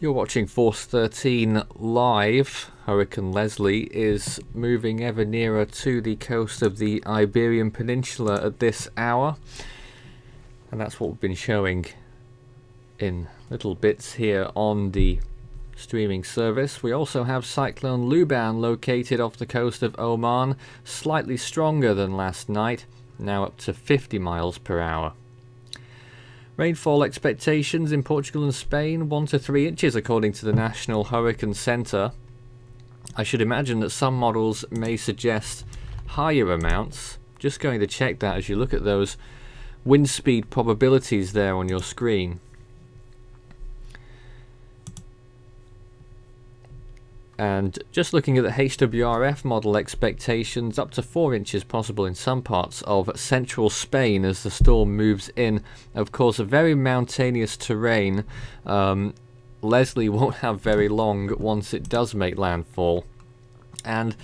You're watching Force 13 live. Hurricane Leslie is moving ever nearer to the coast of the Iberian Peninsula at this hour. And that's what we've been showing in little bits here on the streaming service. We also have Cyclone Luban located off the coast of Oman, slightly stronger than last night, now up to 50 miles per hour. Rainfall expectations in Portugal and Spain, 1 to 3 inches according to the National Hurricane Centre. I should imagine that some models may suggest higher amounts. Just going to check that as you look at those wind speed probabilities there on your screen. And just looking at the HWRF model expectations, up to 4 inches possible in some parts of central Spain as the storm moves in. Of course, a very mountainous terrain. Leslie won't have very long once it does make landfall. And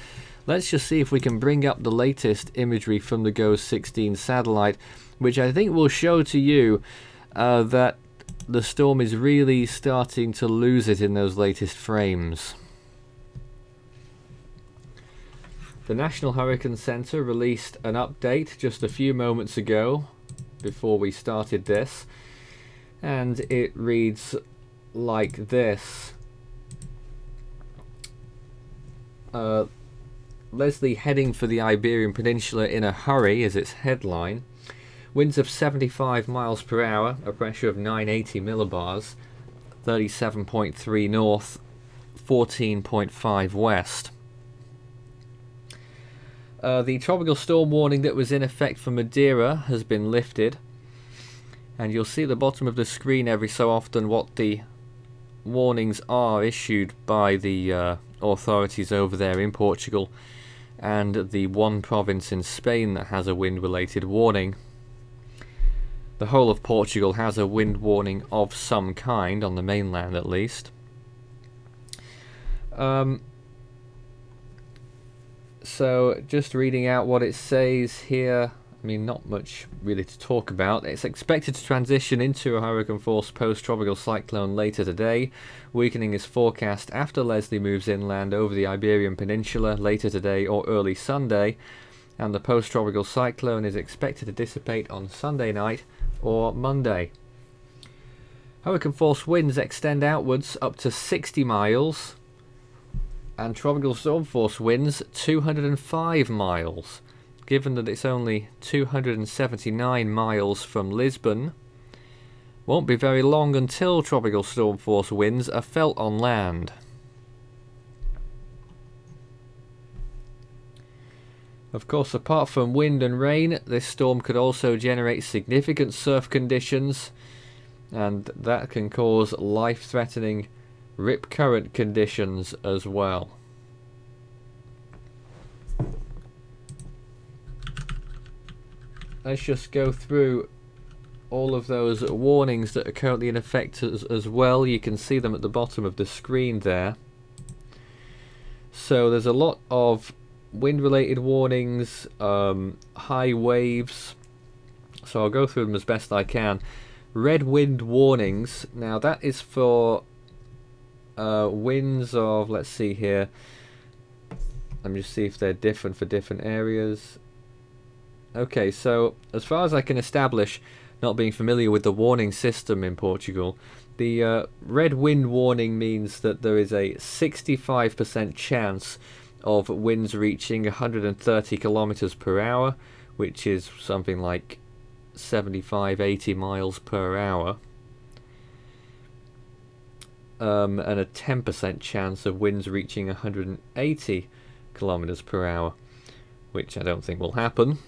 let's just see if we can bring up the latest imagery from the GOES 16 satellite, which I think will show to you that the storm is really starting to lose it in those latest frames. The National Hurricane Centre released an update just a few moments ago before we started this, and it reads like this. Leslie heading for the Iberian Peninsula in a hurry is its headline. Winds of 75 miles per hour, a pressure of 980 millibars, 37.3 north, 14.5 west. The tropical storm warning that was in effect for Madeira has been lifted, and you'll see at the bottom of the screen every so often what the warnings are issued by the authorities over there in Portugal, and the one province in Spain that has a wind related warning. The whole of Portugal has a wind warning of some kind, on the mainland at least. So just reading out what it says here, I mean, not much really to talk about. It's expected to transition into a hurricane force post-tropical cyclone later today. Weakening is forecast after Leslie moves inland over the Iberian Peninsula later today or early Sunday, and the post-tropical cyclone is expected to dissipate on Sunday night or Monday. Hurricane force winds extend outwards up to 60 miles. And tropical storm force winds 205 miles. Given that it's only 279 miles from Lisbon, won't be very long until tropical storm force winds are felt on land. Of course, apart from wind and rain, this storm could also generate significant surf conditions, and that can cause life-threatening rip current conditions as well. Let's just go through all of those warnings that are currently in effect as well. You can see them at the bottom of the screen there. So there's a lot of wind related warnings, high waves, so I'll go through them as best I can. Red wind warnings, now that is for winds of, let's see here, let me just see if they're different for different areas. Okay, so as far as I can establish, not being familiar with the warning system in Portugal, the red wind warning means that there is a 65% chance of winds reaching 130 kilometers per hour, which is something like 75-80 miles per hour. And a 10% chance of winds reaching 180 kilometers per hour, which I don't think will happen.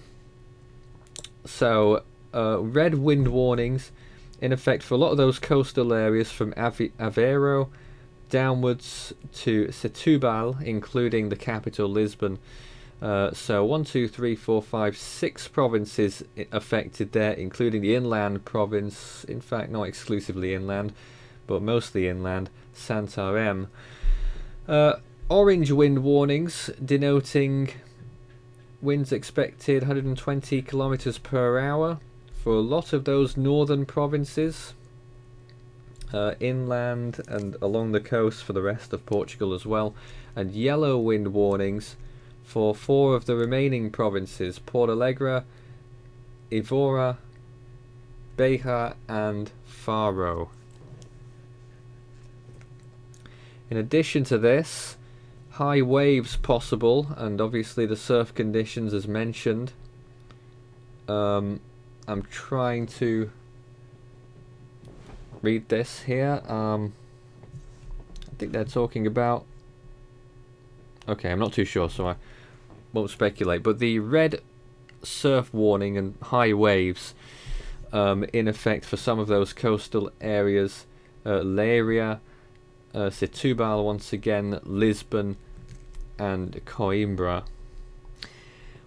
So red wind warnings in effect for a lot of those coastal areas from Aveiro downwards to Setúbal, including the capital Lisbon. So 1, 2, 3, 4, 5, 6 provinces affected there, including the inland province, in fact not exclusively inland, but mostly inland, Santarém. Orange wind warnings denoting winds expected 120 kilometers per hour for a lot of those northern provinces. inland and along the coast for the rest of Portugal as well, and yellow wind warnings for 4 of the remaining provinces: Porto Alegre, Évora, Beja and Faro. In addition to this, high waves possible, and obviously the surf conditions as mentioned. I'm trying to read this here. I think they're talking about... Okay, I'm not too sure, so I won't speculate. But the red surf warning and high waves in effect for some of those coastal areas, Leiria, Setúbal once again, Lisbon and Coimbra.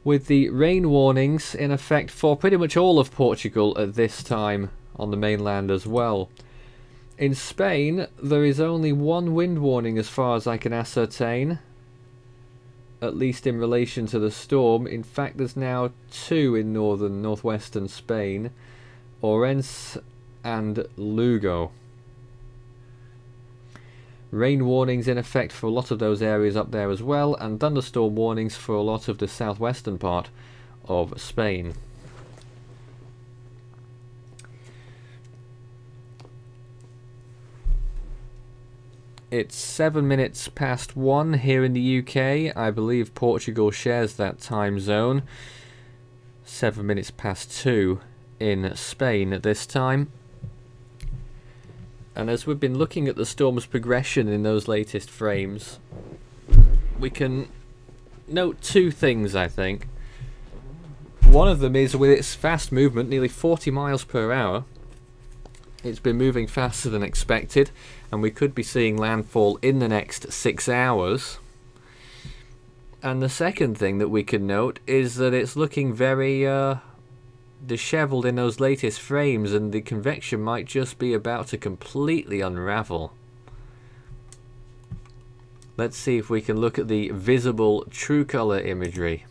With the rain warnings in effect for pretty much all of Portugal at this time on the mainland as well. In Spain there is only 1 wind warning as far as I can ascertain, at least in relation to the storm. In fact there's now 2 in northwestern Spain, Orense and Lugo. Rain warnings in effect for a lot of those areas up there as well, and thunderstorm warnings for a lot of the southwestern part of Spain. It's 7 minutes past 1 here in the UK. I believe Portugal shares that time zone. 7 minutes past 2 in Spain at this time. And as we've been looking at the storm's progression in those latest frames, we can note 2 things, I think. One of them is with its fast movement, nearly 40 miles per hour, it's been moving faster than expected, and we could be seeing landfall in the next 6 hours. And the second thing that we can note is that it's looking very dishevelled in those latest frames, and the convection might just be about to completely unravel. Let's see if we can look at the visible true colour imagery.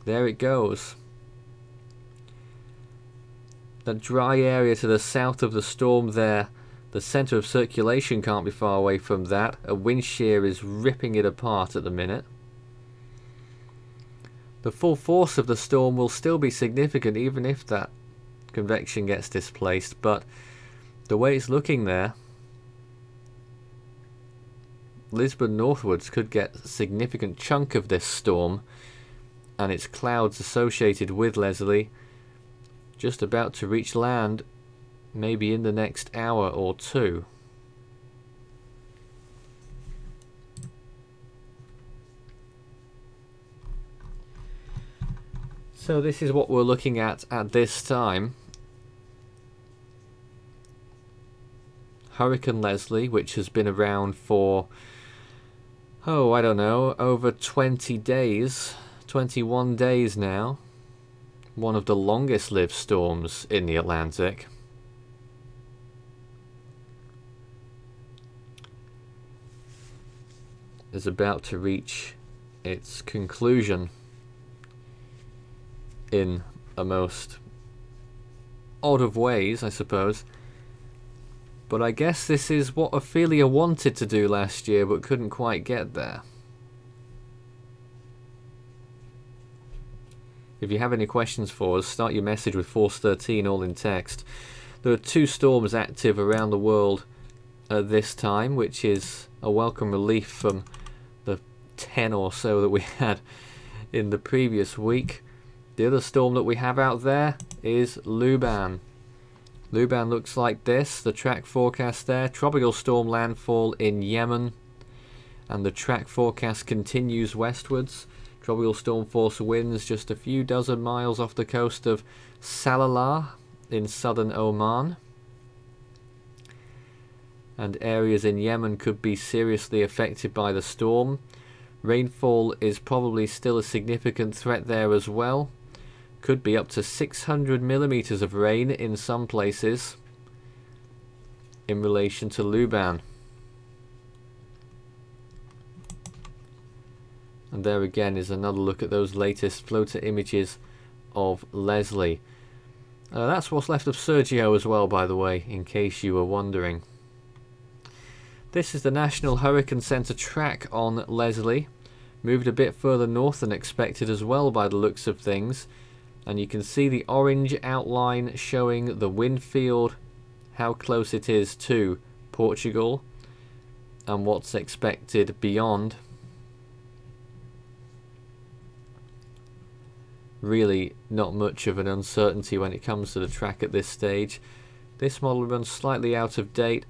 There it goes. That dry area to the south of the storm there, the centre of circulation can't be far away from that. A wind shear is ripping it apart at the minute. The full force of the storm will still be significant even if that convection gets displaced, but the way it's looking there, Lisbon northwards could get a significant chunk of this storm, and its clouds associated with Leslie just about to reach land maybe in the next hour or 2. So this is what we're looking at this time. Hurricane Leslie, which has been around for, oh, I don't know, over 20 days, 21 days now. One of the longest lived storms in the Atlantic. Is about to reach its conclusion in a most odd of ways, I suppose. But I guess this is what Ophelia wanted to do last year but couldn't quite get there. If you have any questions for us, start your message with Force 13 all in text. There are 2 storms active around the world at this time, which is a welcome relief from the 10 or so that we had in the previous week. The other storm that we have out there is Luban. Luban looks like this, the track forecast there. Tropical storm landfall in Yemen, and the track forecast continues westwards. Tropical storm force winds just a few dozen miles off the coast of Salalah in southern Oman. And areas in Yemen could be seriously affected by the storm. Rainfall is probably still a significant threat there as well. Could be up to 600 millimeters of rain in some places in relation to Luban. And there again is another look at those latest floater images of Leslie. That's what's left of Sergio as well, by the way, in case you were wondering. This is the National Hurricane Center track on Leslie. Moved a bit further north than expected as well by the looks of things. And you can see the orange outline showing the wind field, how close it is to Portugal, and what's expected beyond. Really not much of an uncertainty when it comes to the track at this stage. This model runs slightly out of date,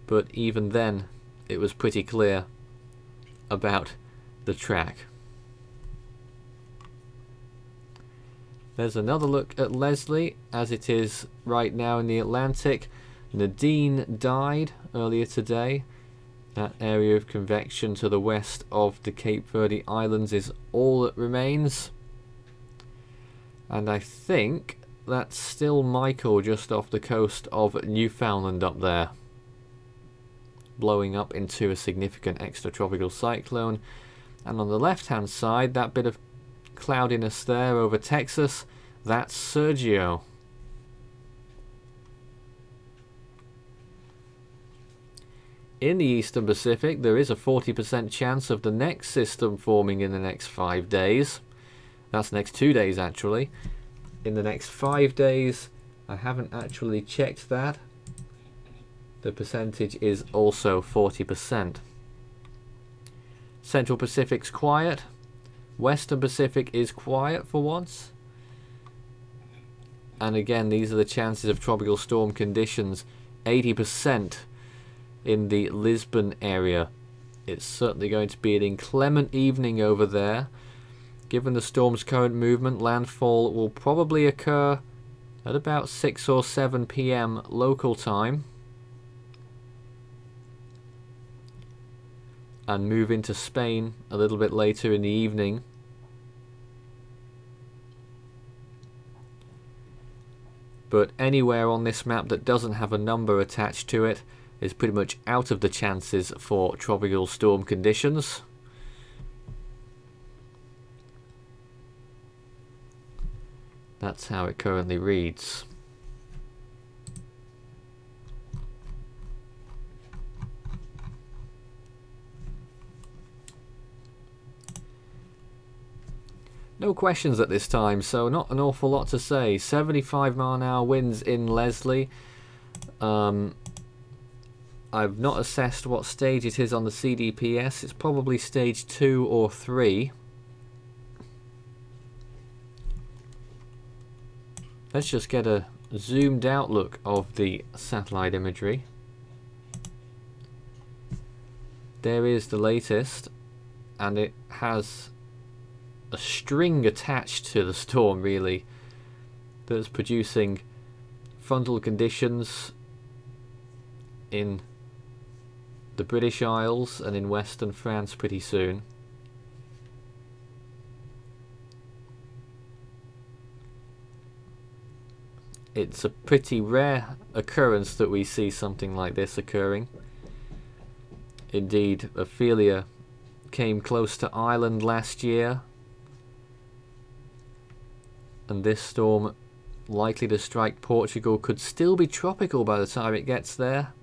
but even then it was pretty clear about the track. There's another look at Leslie as it is right now in the Atlantic. Nadine died earlier today. That area of convection to the west of the Cape Verde Islands is all that remains. And I think that's still Michael just off the coast of Newfoundland up there, blowing up into a significant extratropical cyclone. And on the left hand side, that bit of cloudiness there over Texas, that's Sergio. In the Eastern Pacific, there is a 40% chance of the next system forming in the next 5 days. That's next 2 days actually. In the next 5 days, I haven't actually checked that. The percentage is also 40%. Central Pacific's quiet. Western Pacific is quiet for once. And again, these are the chances of tropical storm conditions. 80% in the Lisbon area. It's certainly going to be an inclement evening over there. Given the storm's current movement, landfall will probably occur at about 6 or 7 p.m. local time and move into Spain a little bit later in the evening. But anywhere on this map that doesn't have a number attached to it is pretty much out of the chances for tropical storm conditions. That's how it currently reads. No questions at this time, so not an awful lot to say. 75 mile/h winds in Leslie. I've not assessed what stage it is on the CDPS. It's probably stage 2 or 3. Let's just get a zoomed out look of the satellite imagery. There is the latest, and it has a string attached to the storm really that's producing frontal conditions in the British Isles and in western France pretty soon. It's a pretty rare occurrence that we see something like this occurring. Indeed, Ophelia came close to Ireland last year, and this storm, likely to strike Portugal, could still be tropical by the time it gets there.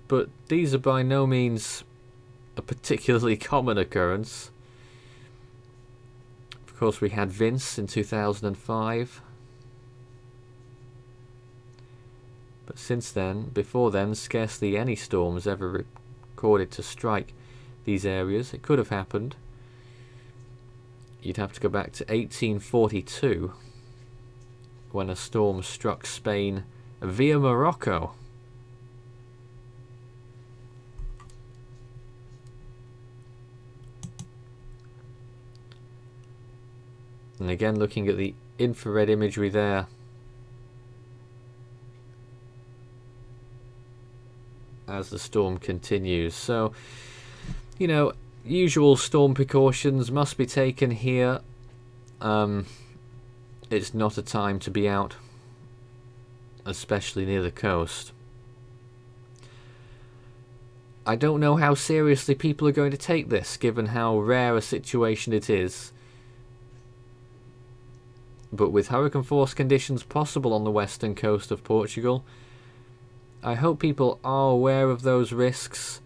But these are by no means a particularly common occurrence. Of course, we had Vince in 2005. But since then, before then, scarcely any storms ever recorded to strike these areas. It could have happened. You'd have to go back to 1842 when a storm struck Spain via Morocco. And again, looking at the infrared imagery there, as the storm continues. So, you know, usual storm precautions must be taken here. It's not a time to be out, especially near the coast. I don't know how seriously people are going to take this, given how rare a situation it is. But with hurricane force conditions possible on the western coast of Portugal, I hope people are aware of those risks.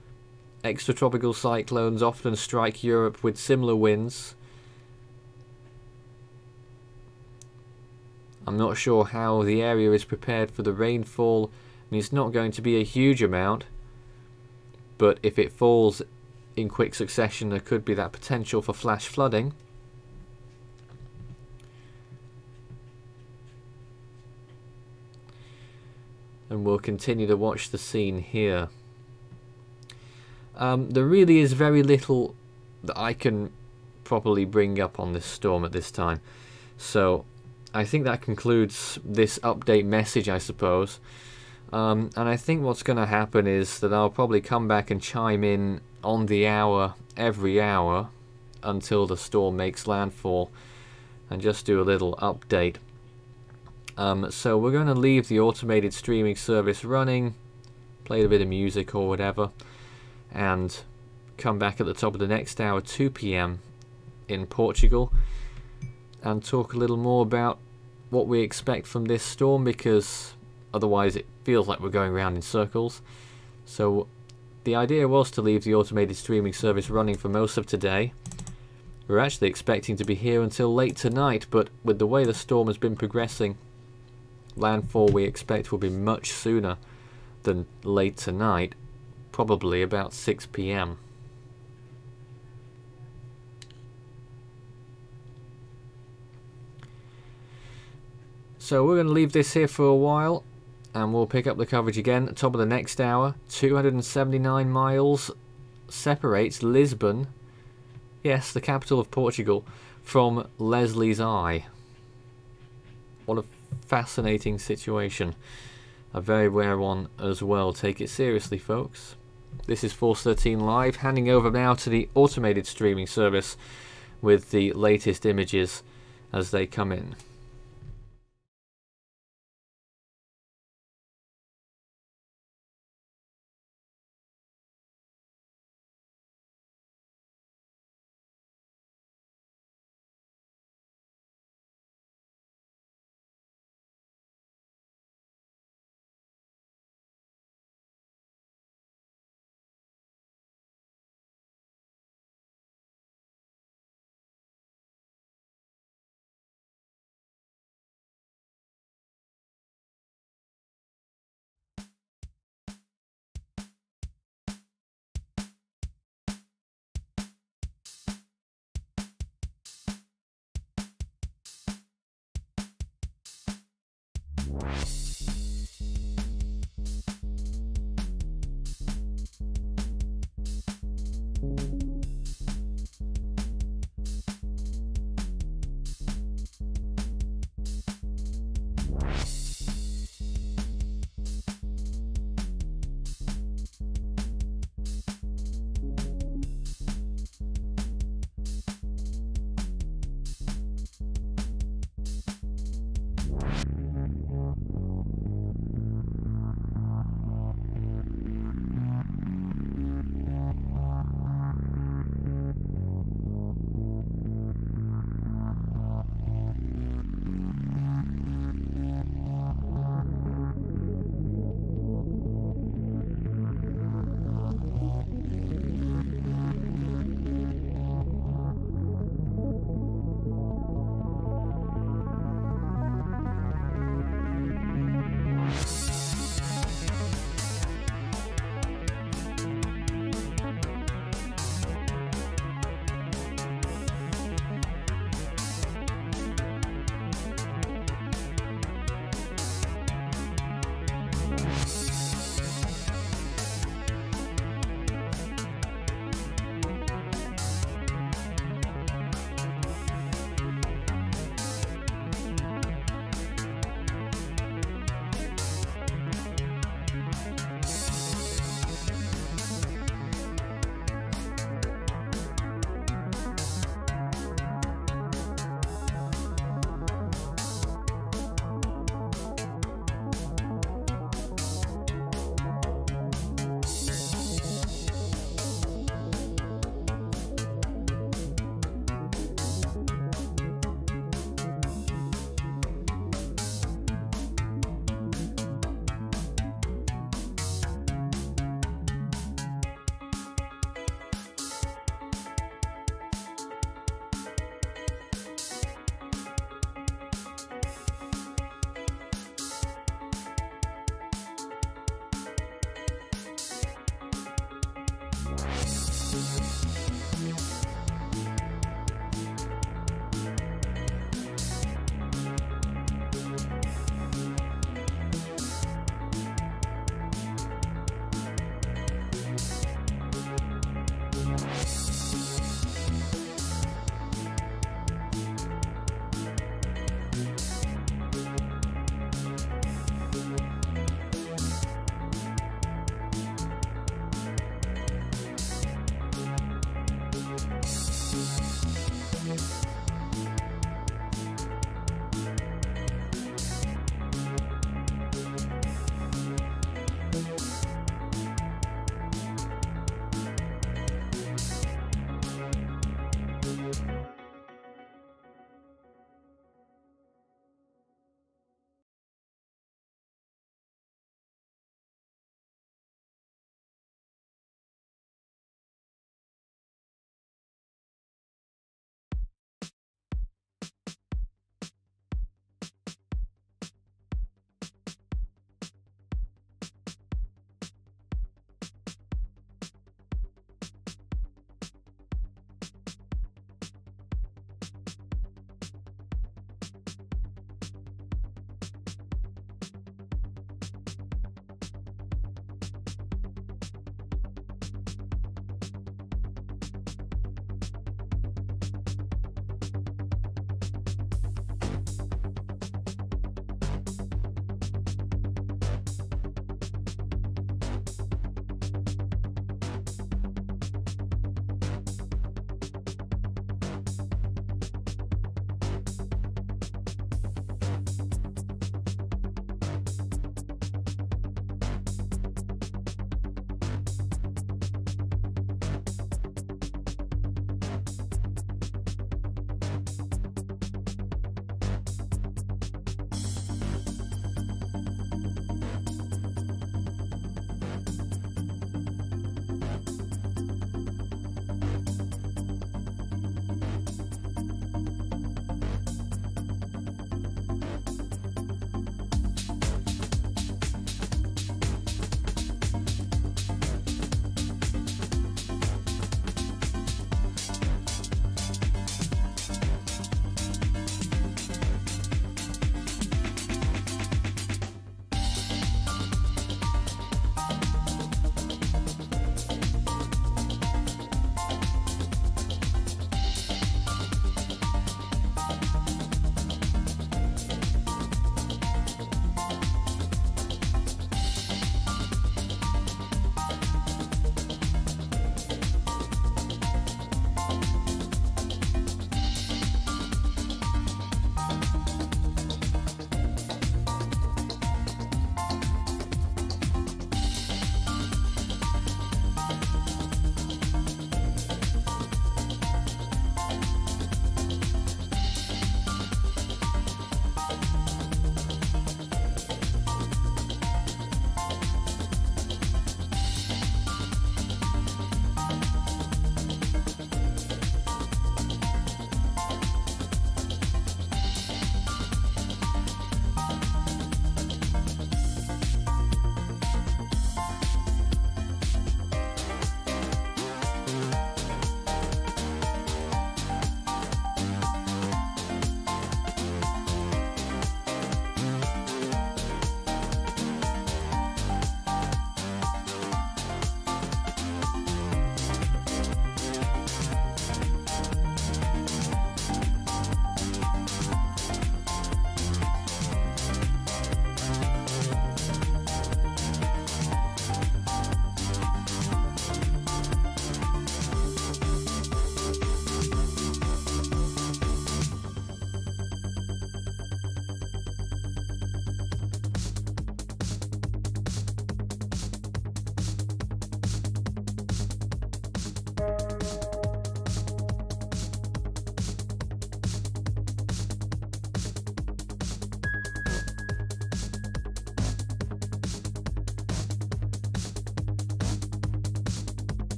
Extratropical cyclones often strike Europe with similar winds. I'm not sure how the area is prepared for the rainfall. I mean, it's not going to be a huge amount, but if it falls in quick succession, there could be that potential for flash flooding. And we'll continue to watch the scene here. There really is very little that I can properly bring up on this storm at this time. So I think that concludes this update message, I suppose. And I think what's going to happen is that I'll probably come back and chime in on the hour, every hour, until the storm makes landfall, and just do a little update. So we're going to leave the automated streaming service running, play a bit of music or whatever, and come back at the top of the next hour, 2 PM in Portugal, and talk a little more about what we expect from this storm, because otherwise it feels like we're going around in circles. So the idea was to leave the automated streaming service running for most of today. We're actually expecting to be here until late tonight, but with the way the storm has been progressing, landfall we expect will be much sooner than late tonight, probably about 6 PM. So we're going to leave this here for a while, and we'll pick up the coverage again at the top of the next hour. 279 miles separates Lisbon, yes, the capital of Portugal, from Leslie's Eye. What a fascinating situation. A very rare one as well. Take it seriously, folks. This is Force 13 Live, handing over now to the automated streaming service with the latest images as they come in.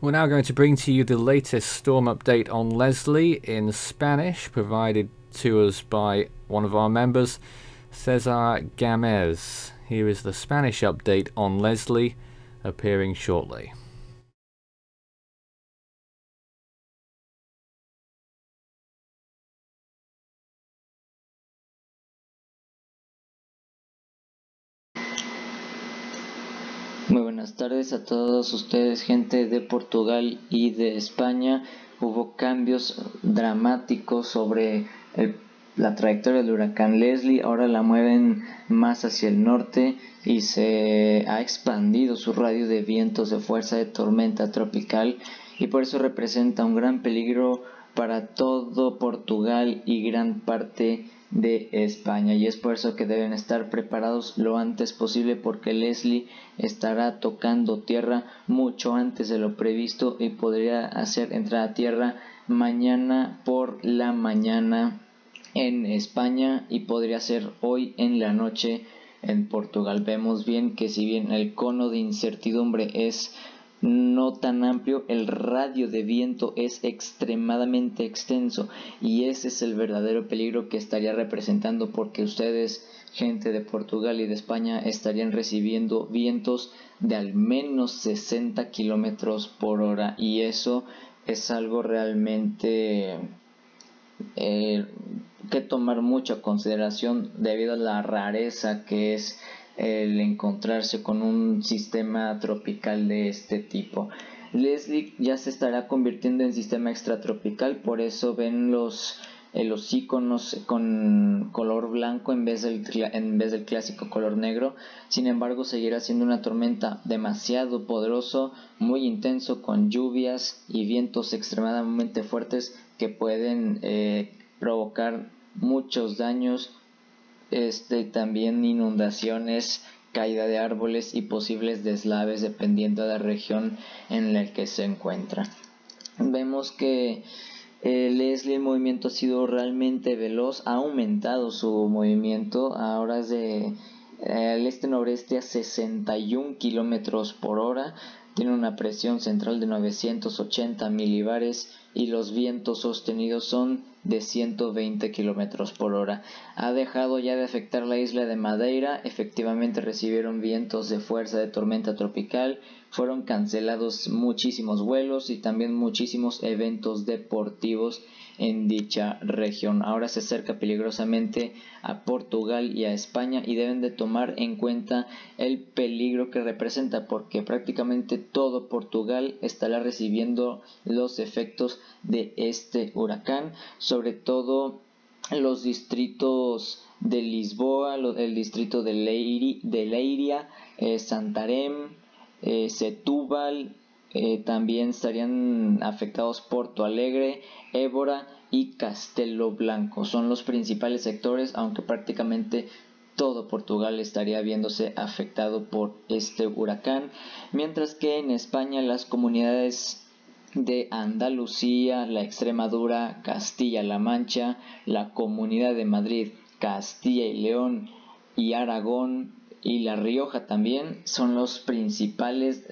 We're now going to bring to you the latest storm update on Leslie in Spanish, provided to us by one of our members, Cesar Gamez. Here is the Spanish update on Leslie, appearing shortly. Muy buenas tardes a todos ustedes, gente de Portugal y de España. Hubo cambios dramáticos sobre la trayectoria del huracán Leslie. Ahora la mueven más hacia el norte y se ha expandido su radio de vientos de fuerza de tormenta tropical, y por eso representa un gran peligro para todo Portugal y gran parte de España, y es por eso que deben estar preparados lo antes posible, porque Leslie estará tocando tierra mucho antes de lo previsto y podría hacer entrar a tierra mañana por la mañana en España y podría ser hoy en la noche en Portugal. Vemos bien que si bien el cono de incertidumbre es no tan amplio, el radio de viento es extremadamente extenso, y ese es el verdadero peligro que estaría representando, porque ustedes, gente de Portugal y de España, estarían recibiendo vientos de al menos 60 kilómetros por hora, y eso es algo realmente que tomar mucha consideración debido a la rareza que es el encontrarse con un sistema tropical de este tipo. Leslie ya se estará convirtiendo en sistema extratropical, por eso ven los iconos con color blanco en vez del clásico color negro. Sin embargo, seguirá siendo una tormenta demasiado poderoso, muy intenso, con lluvias y vientos extremadamente fuertes que pueden provocar muchos daños, también inundaciones, caída de árboles y posibles deslaves dependiendo de la región en la que se encuentra. Vemos que Leslie, el movimiento ha sido realmente veloz, ha aumentado su movimiento, ahora es de al este-noreste a 61 kilómetros por hora, tiene una presión central de 980 milibares y los vientos sostenidos son de 120 kilómetros por hora. Ha dejado ya de afectar la isla de Madeira, efectivamente recibieron vientos de fuerza de tormenta tropical, fueron cancelados muchísimos vuelos y también muchísimos eventos deportivos en dicha región. Ahora se acerca peligrosamente a Portugal y a España, y deben de tomar en cuenta el peligro que representa, porque prácticamente todo Portugal estará recibiendo los efectos de este huracán, sobre todo los distritos de Lisboa, el distrito de Leiria, Santarém, Setúbal, también estarían afectados Porto Alegre, Évora y Castelo Blanco. Son los principales sectores, aunque prácticamente todo Portugal estaría viéndose afectado por este huracán, mientras que en España las comunidades de Andalucía, la Extremadura, Castilla-La Mancha, la Comunidad de Madrid, Castilla y León y Aragón y La Rioja también son las principales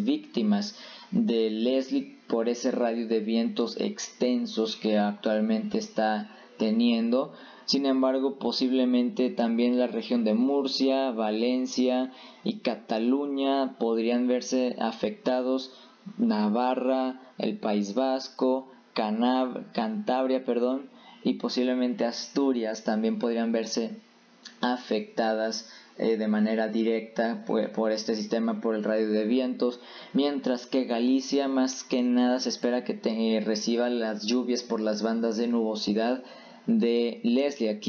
víctimas de Leslie por ese radio de vientos extensos que actualmente está teniendo. Sin embargo, posiblemente también la región de Murcia, Valencia y Cataluña podrían verse afectados, Navarra, el País Vasco, Cantabria, y posiblemente Asturias también podrían verse afectadas de manera directa por este sistema, por el radio de vientos, mientras que Galicia más que nada se espera que reciba las lluvias por las bandas de nubosidad de Leslie.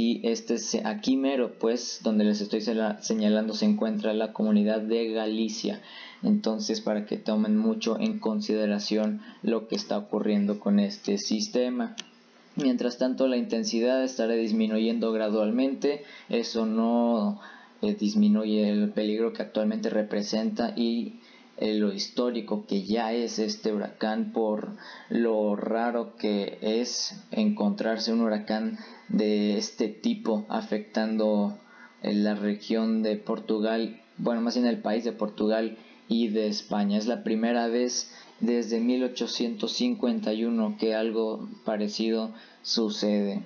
Aquí mero, pues, donde les estoy señalando se encuentra la comunidad de Galicia. Entonces, para que tomen mucho en consideración lo que está ocurriendo con este sistema. Mientras tanto, la intensidad estará disminuyendo gradualmente. Eso no disminuye el peligro que actualmente representa y lo histórico que ya es este huracán, por lo raro que es encontrarse un huracán de este tipo afectando la región de Portugal, bueno, más bien el país de Portugal y de España. Es la primera vez desde 1851 que algo parecido sucede.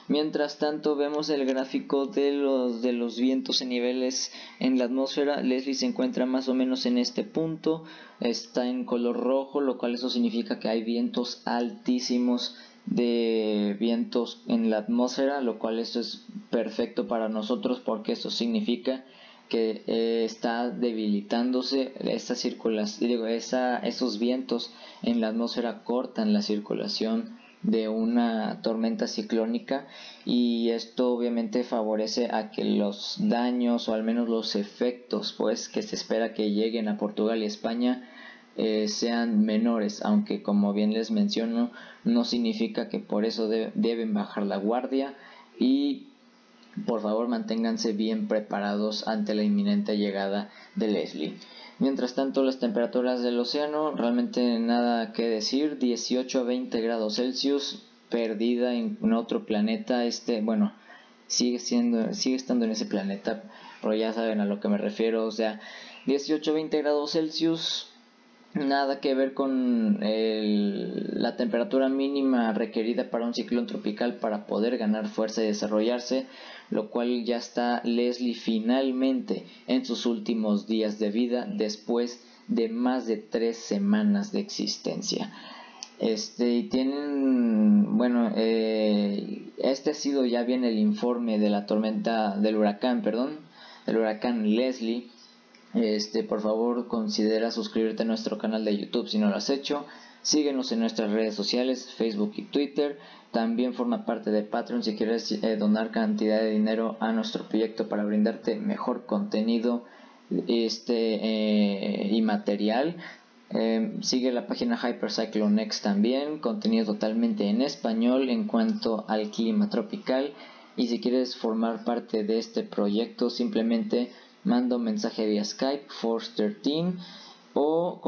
Mientras tanto, vemos el gráfico de los vientos en niveles en la atmósfera. Leslie se encuentra más o menos en este punto, está en color rojo, lo cual eso significa que hay vientos altísimos de vientos en la atmósfera, lo cual eso es perfecto para nosotros porque eso significa que está debilitándose esta circulación, esos vientos en la atmósfera cortan la circulación de una tormenta ciclónica, y esto obviamente favorece a que los daños o al menos los efectos pues que se espera que lleguen a Portugal y España sean menores, aunque como bien les menciono no significa que por eso deben bajar la guardia, y por favor manténganse bien preparados ante la inminente llegada de Leslie. Mientras tanto, las temperaturas del océano, realmente nada que decir, 18 a 20 grados Celsius, perdida en otro planeta. Sigue estando en ese planeta, pero ya saben a lo que me refiero. O sea, 18 a 20 grados Celsius, nada que ver con la temperatura mínima requerida para un ciclón tropical para poder ganar fuerza y desarrollarse, lo cual ya está Leslie finalmente en sus últimos días de vida después de más de 3 semanas de existencia. Y tienen, este ha sido ya bien el informe de la tormenta, del huracán Leslie. Por favor considera suscribirte a nuestro canal de YouTube si no lo has hecho. Síguenos en nuestras redes sociales, Facebook y Twitter. También forma parte de Patreon si quieres donar cantidad de dinero a nuestro proyecto para brindarte mejor contenido y material. Sigue la página Cyclone también, contenido totalmente en español en cuanto al clima tropical. Y si quieres formar parte de este proyecto, simplemente manda un mensaje vía Skype Force13 o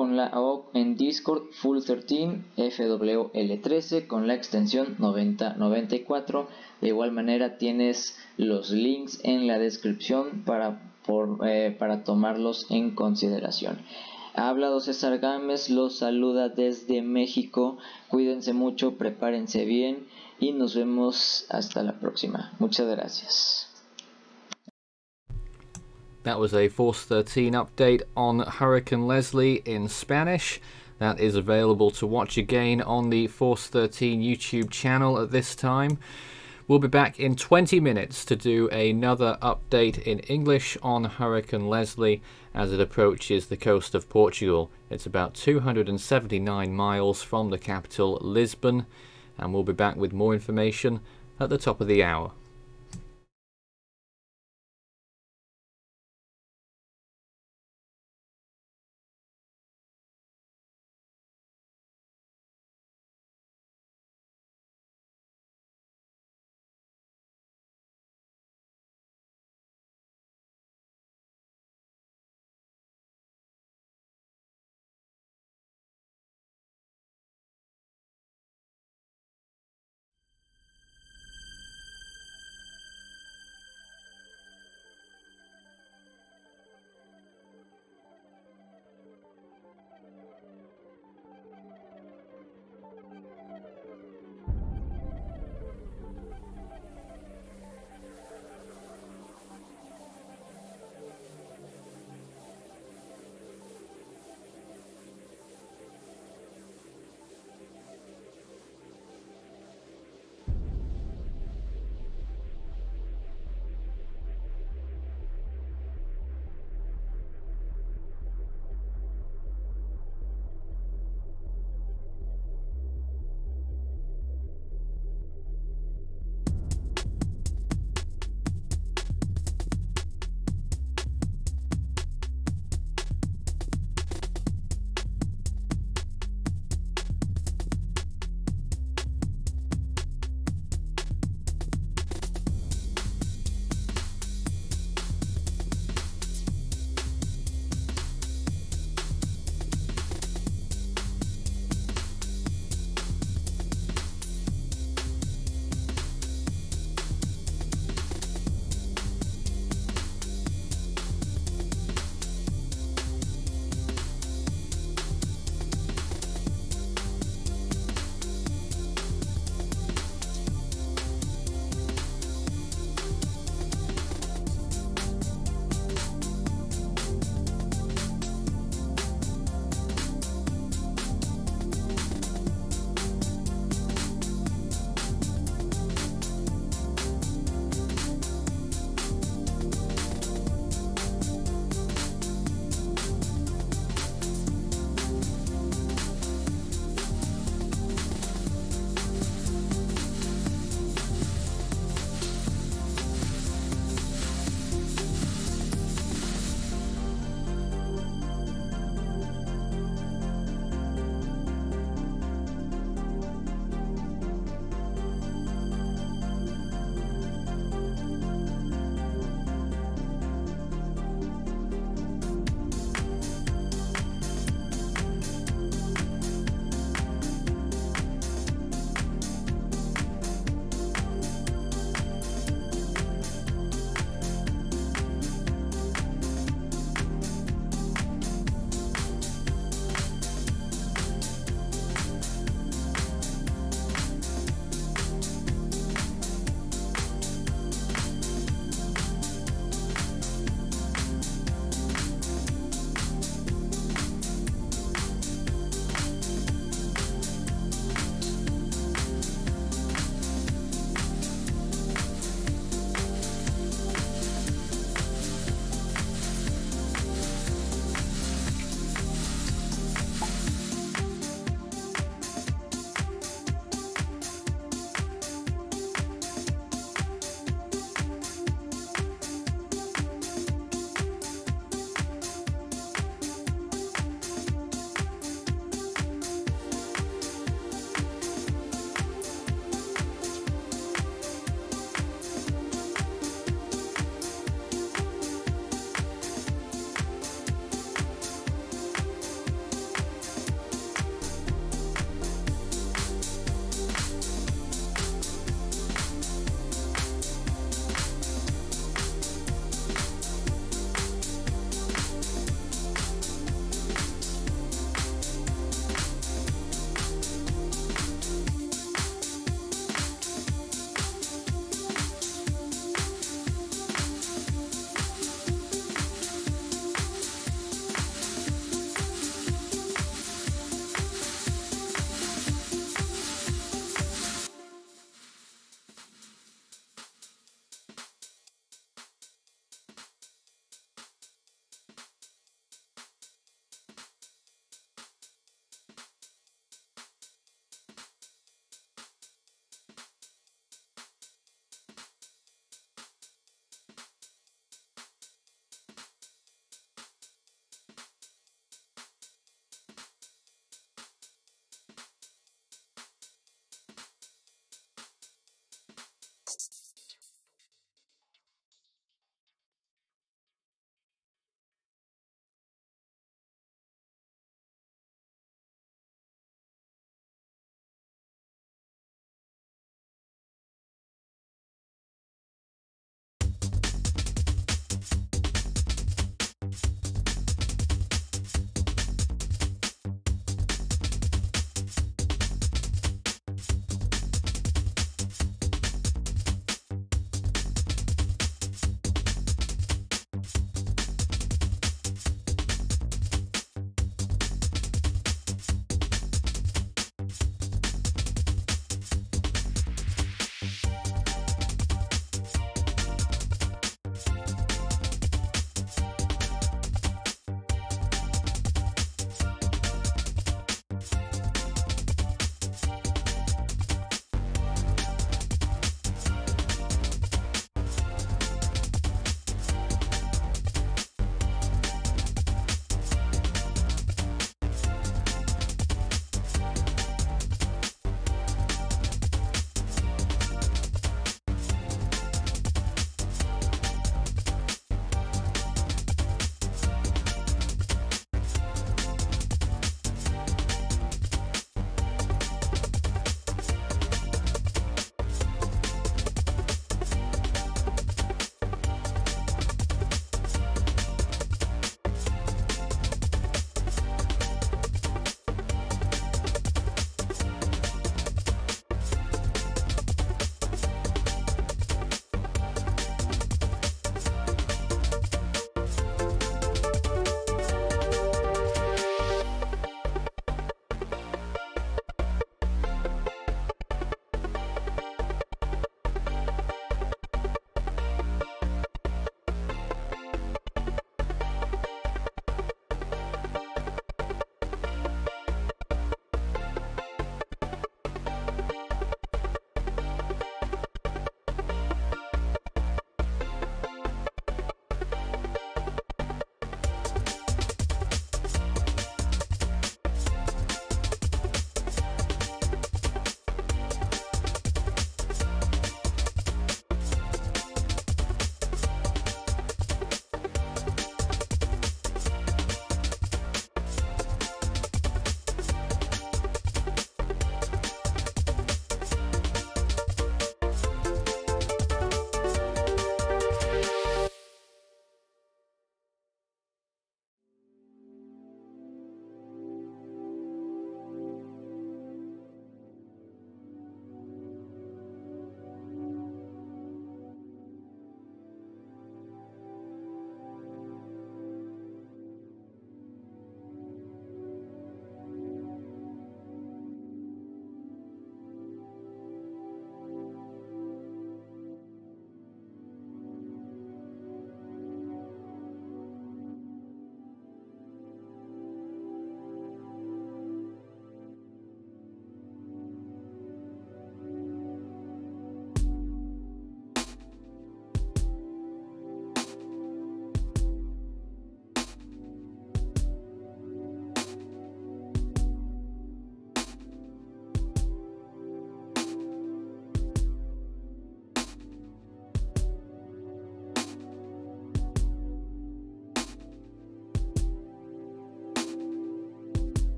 en Discord Full13 FWL13 con la extensión 9094. De igual manera tienes los links en la descripción para tomarlos en consideración. Ha hablado César Gámez, los saluda desde México. Cuídense mucho, prepárense bien y nos vemos hasta la próxima. Muchas gracias. That was a Force 13 update on Hurricane Leslie in Spanish. That is available to watch again on the Force 13 YouTube channel at this time. We'll be back in 20 minutes to do another update in English on Hurricane Leslie as it approaches the coast of Portugal. It's about 279 miles from the capital, Lisbon, and we'll be back with more information at the top of the hour.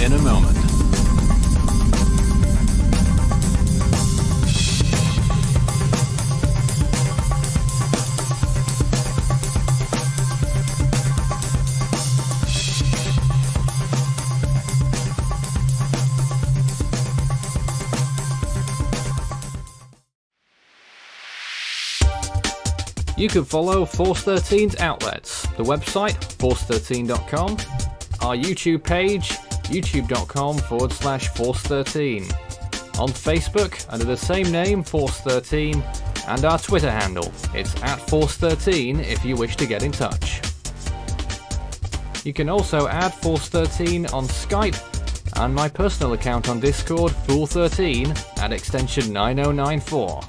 in a moment. You can follow Force 13's outlets, the website force13.com, our YouTube page youtube.com/Force13, on Facebook under the same name Force13, and our Twitter handle, it's @Force13 if you wish to get in touch. You can also add Force 13 on Skype and my personal account on Discord, Fool13, at extension 9094.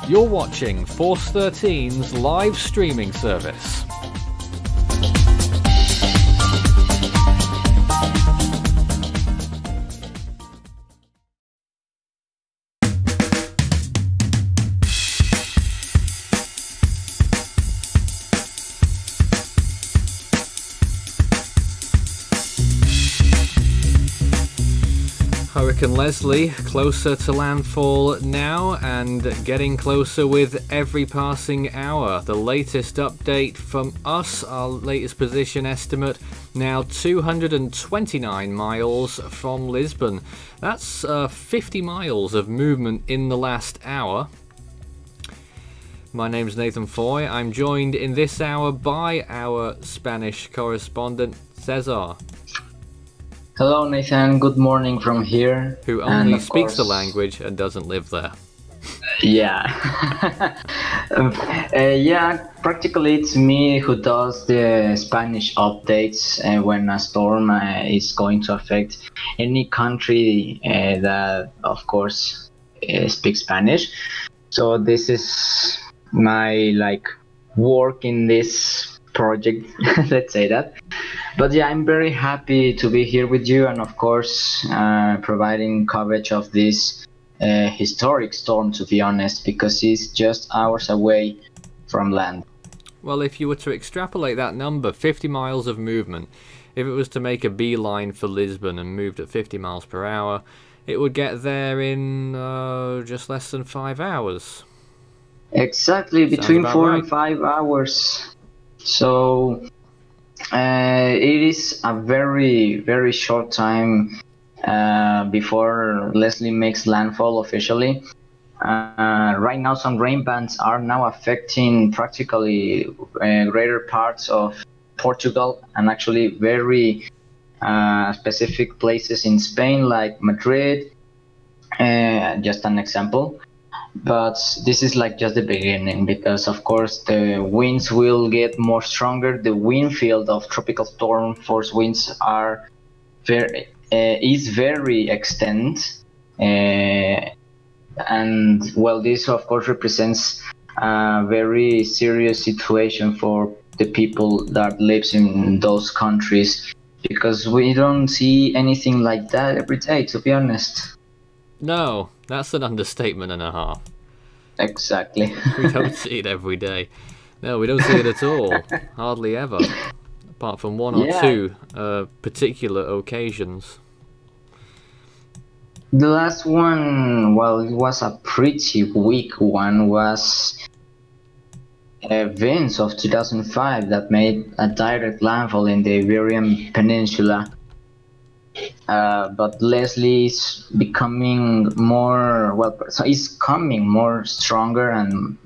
You're watching Force 13's live streaming service. Hurricane Leslie closer to landfall now and getting closer with every passing hour. The latest update from us, our latest position estimate, now 229 miles from Lisbon. That's 50 miles of movement in the last hour. My name's Nathan Foy. I'm joined in this hour by our Spanish correspondent, Cesar. Hello Nathan, good morning from here. Who only speaks the language and doesn't live there. Yeah. Yeah, practically it's me who does the Spanish updates when a storm is going to affect any country that, of course, speaks Spanish. So this is my work in this project, let's say that. But yeah, I'm very happy to be here with you and of course providing coverage of this historic storm, to be honest, because it's just hours away from land. Well, if you were to extrapolate that number, 50 miles of movement, if it was to make a beeline for Lisbon and moved at 50 miles per hour, it would get there in just less than 5 hours. Exactly, between 4 and 5 hours. So it is a very, very short time before Leslie makes landfall officially. Right now, some rain bands are now affecting practically greater parts of Portugal and actually very specific places in Spain, like Madrid, just an example. But this is just the beginning, because of course the winds will get more stronger. The wind field of tropical storm force winds is very extent, and well, this of course represents a very serious situation for the people that lives in those countries, because we don't see anything like that every day, to be honest. No, that's an understatement and a half. Exactly. We don't see it every day. No, we don't see it at all. Hardly ever. Apart from one or two particular occasions. The last one, well, it was a pretty weak one, was winds of 2005 that made a direct landfall in the Iberian Peninsula. But Leslie is becoming more, well, so it's coming more stronger and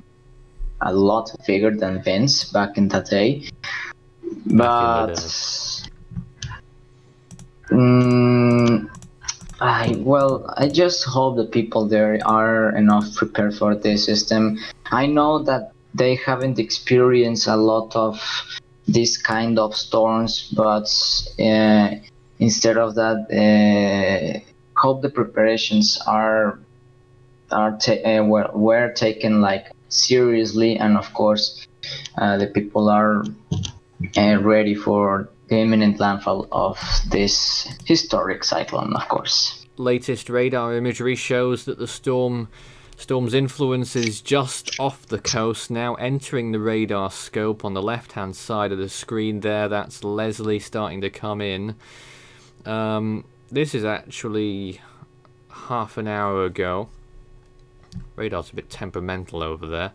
a lot bigger than Vince back in that day. Back in the But day. I just hope the people there are enough prepared for this system. I know that they haven't experienced a lot of this kind of storms, but instead of that, hope the preparations were taken like seriously, and of course, the people are ready for the imminent landfall of this historic cyclone, of course. Latest radar imagery shows that the storm's influence is just off the coast now, entering the radar scope on the left-hand side of the screen there. That's Leslie starting to come in. This is actually half an hour ago. Radar's a bit temperamental over there,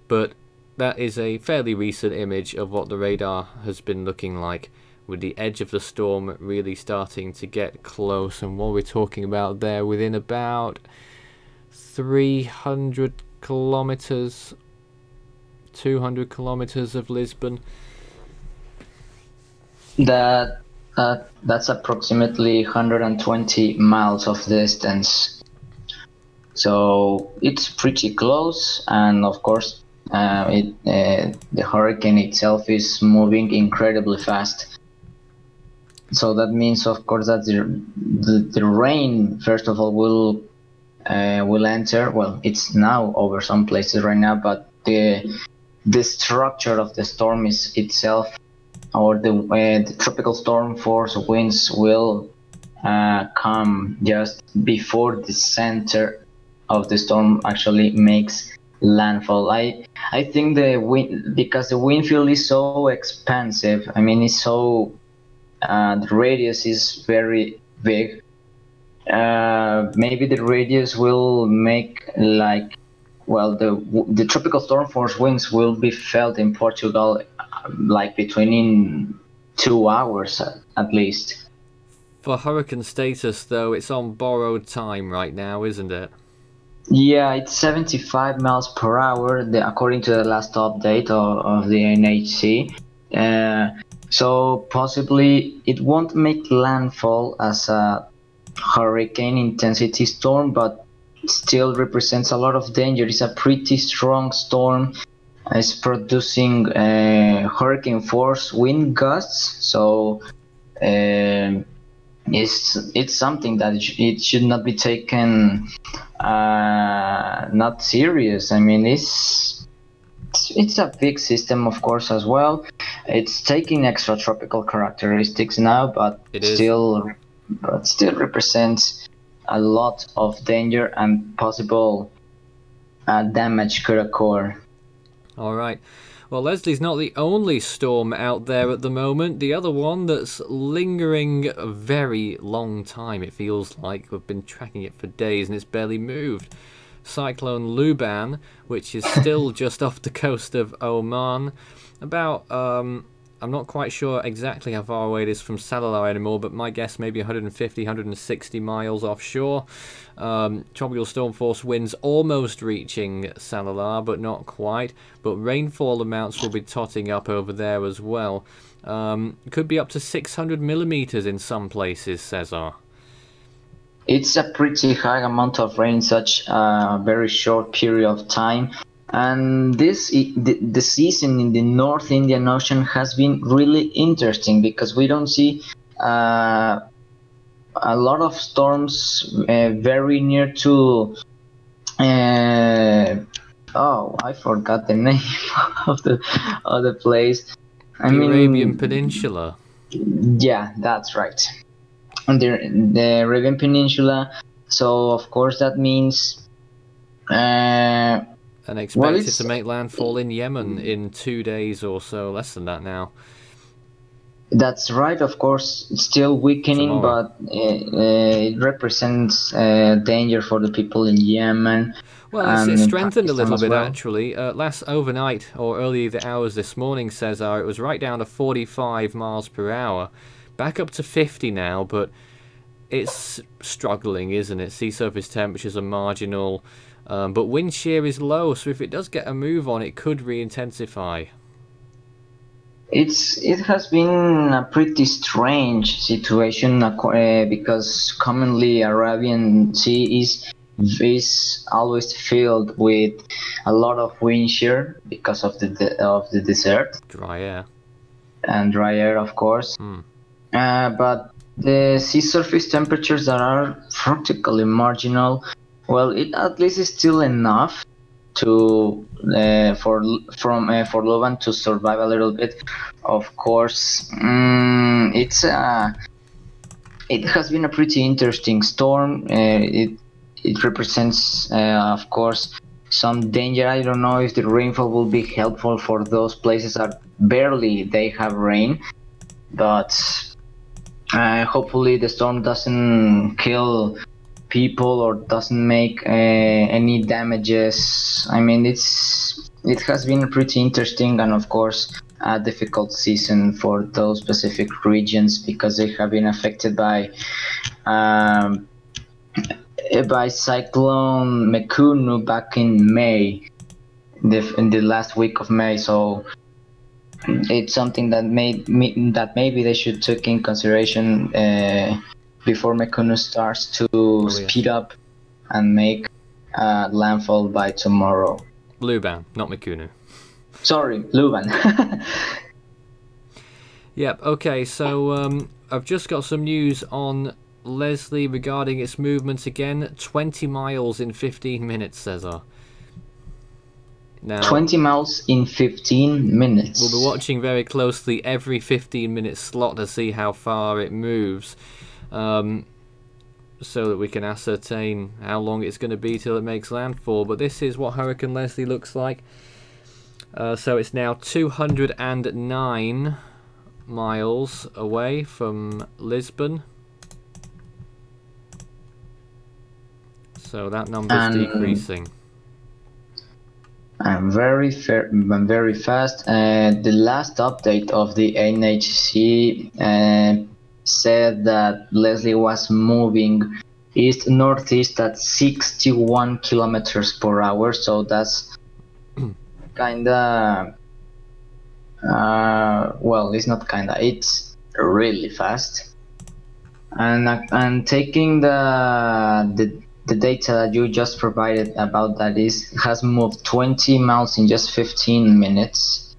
but that is a fairly recent image of what the radar has been looking like, with the edge of the storm really starting to get close. And what we're talking about there, within about 300 kilometers, 200 kilometers of Lisbon. That's approximately 120 miles of distance, so it's pretty close. And of course, the hurricane itself is moving incredibly fast. So that means, of course, that the rain, first of all, will enter. Well, it's now over some places right now, but the structure of the storm is itself, or the tropical storm force winds will come just before the center of the storm actually makes landfall. I think the wind, because the wind field is so expansive, I mean, it's so the radius is very big. Maybe the radius will make like, well, the tropical storm force winds will be felt in Portugal like between 2 hours at least. For hurricane status, though, it's on borrowed time right now, isn't it? Yeah, it's 75 miles per hour, according to the last update of the NHC. So possibly it won't make landfall as a hurricane intensity storm, but still represents a lot of danger. It's a pretty strong storm. It's producing hurricane force wind gusts, so it's something that it should not be taken not serious. I mean, it's a big system, of course, as well. It's taking extra tropical characteristics now, but still represents a lot of danger, and possible damage could occur. All right. Well, Leslie's not the only storm out there at the moment. The other one that's lingering a very long time, it feels like. We've been tracking it for days and it's barely moved. Cyclone Luban, which is still just off the coast of Oman. About, I'm not quite sure exactly how far away it is from Salalah anymore, but my guess maybe 150, 160 miles offshore. Tropical storm force winds almost reaching Salalah, but not quite. But rainfall amounts will be totting up over there as well. Could be up to 600 millimeters in some places, Cesar. It's a pretty high amount of rain in such a very short period of time. And the season in the North Indian Ocean has been really interesting, because we don't see a lot of storms very near to oh, I forgot the name of the place. The Arabian Peninsula. Yeah, that's right. The Arabian Peninsula. So of course that means and expected to make landfall in Yemen in 2 days or so, less than that now. That's right, of course, it's still weakening, Tomorrow. But it represents danger for the people in Yemen. Well, it's and in strengthened a Pakistan little as bit well. actually. Last overnight or early the hours this morning, Cesar, it was right down to 45 miles per hour, back up to 50 now, but it's struggling, isn't it? Sea surface temperatures are marginal, but wind shear is low, so if it does get a move on, it could re-intensify. It has been a pretty strange situation because commonly Arabian Sea is always filled with a lot of wind shear because of the desert Dry air. and dry air, of course. But the sea surface temperatures that are practically marginal, well, it at least is still enough to for Luban to survive a little bit. Of course, it has been a pretty interesting storm. It represents, of course, some danger. I don't know if the rainfall will be helpful for those places that barely they have rain, but hopefully the storm doesn't kill people or doesn't make any damages. I mean, it has been pretty interesting, and of course a difficult season for those specific regions because they have been affected by Cyclone Mekunu back in May, in the last week of May. So it's something that maybe they should take in consideration before Mekunu starts to speed up and make landfall by tomorrow. Luban, not Mekunu. Sorry, Luban. Yep, okay, so I've just got some news on Leslie regarding its movements again. 20 miles in 15 minutes, Cesar. Now, 20 miles in 15 minutes. We'll be watching very closely every 15-minute slot to see how far it moves, so that we can ascertain how long it's going to be till it makes landfall. But this is what Hurricane Leslie looks like. So it's now 209 miles away from Lisbon. So that number's decreasing. Very fast. The last update of the NHC said that Leslie was moving east-northeast at 61 kilometers per hour. So that's kinda well, it's not kinda, it's really fast. And taking the data that you just provided about that has moved 20 miles in just 15 minutes.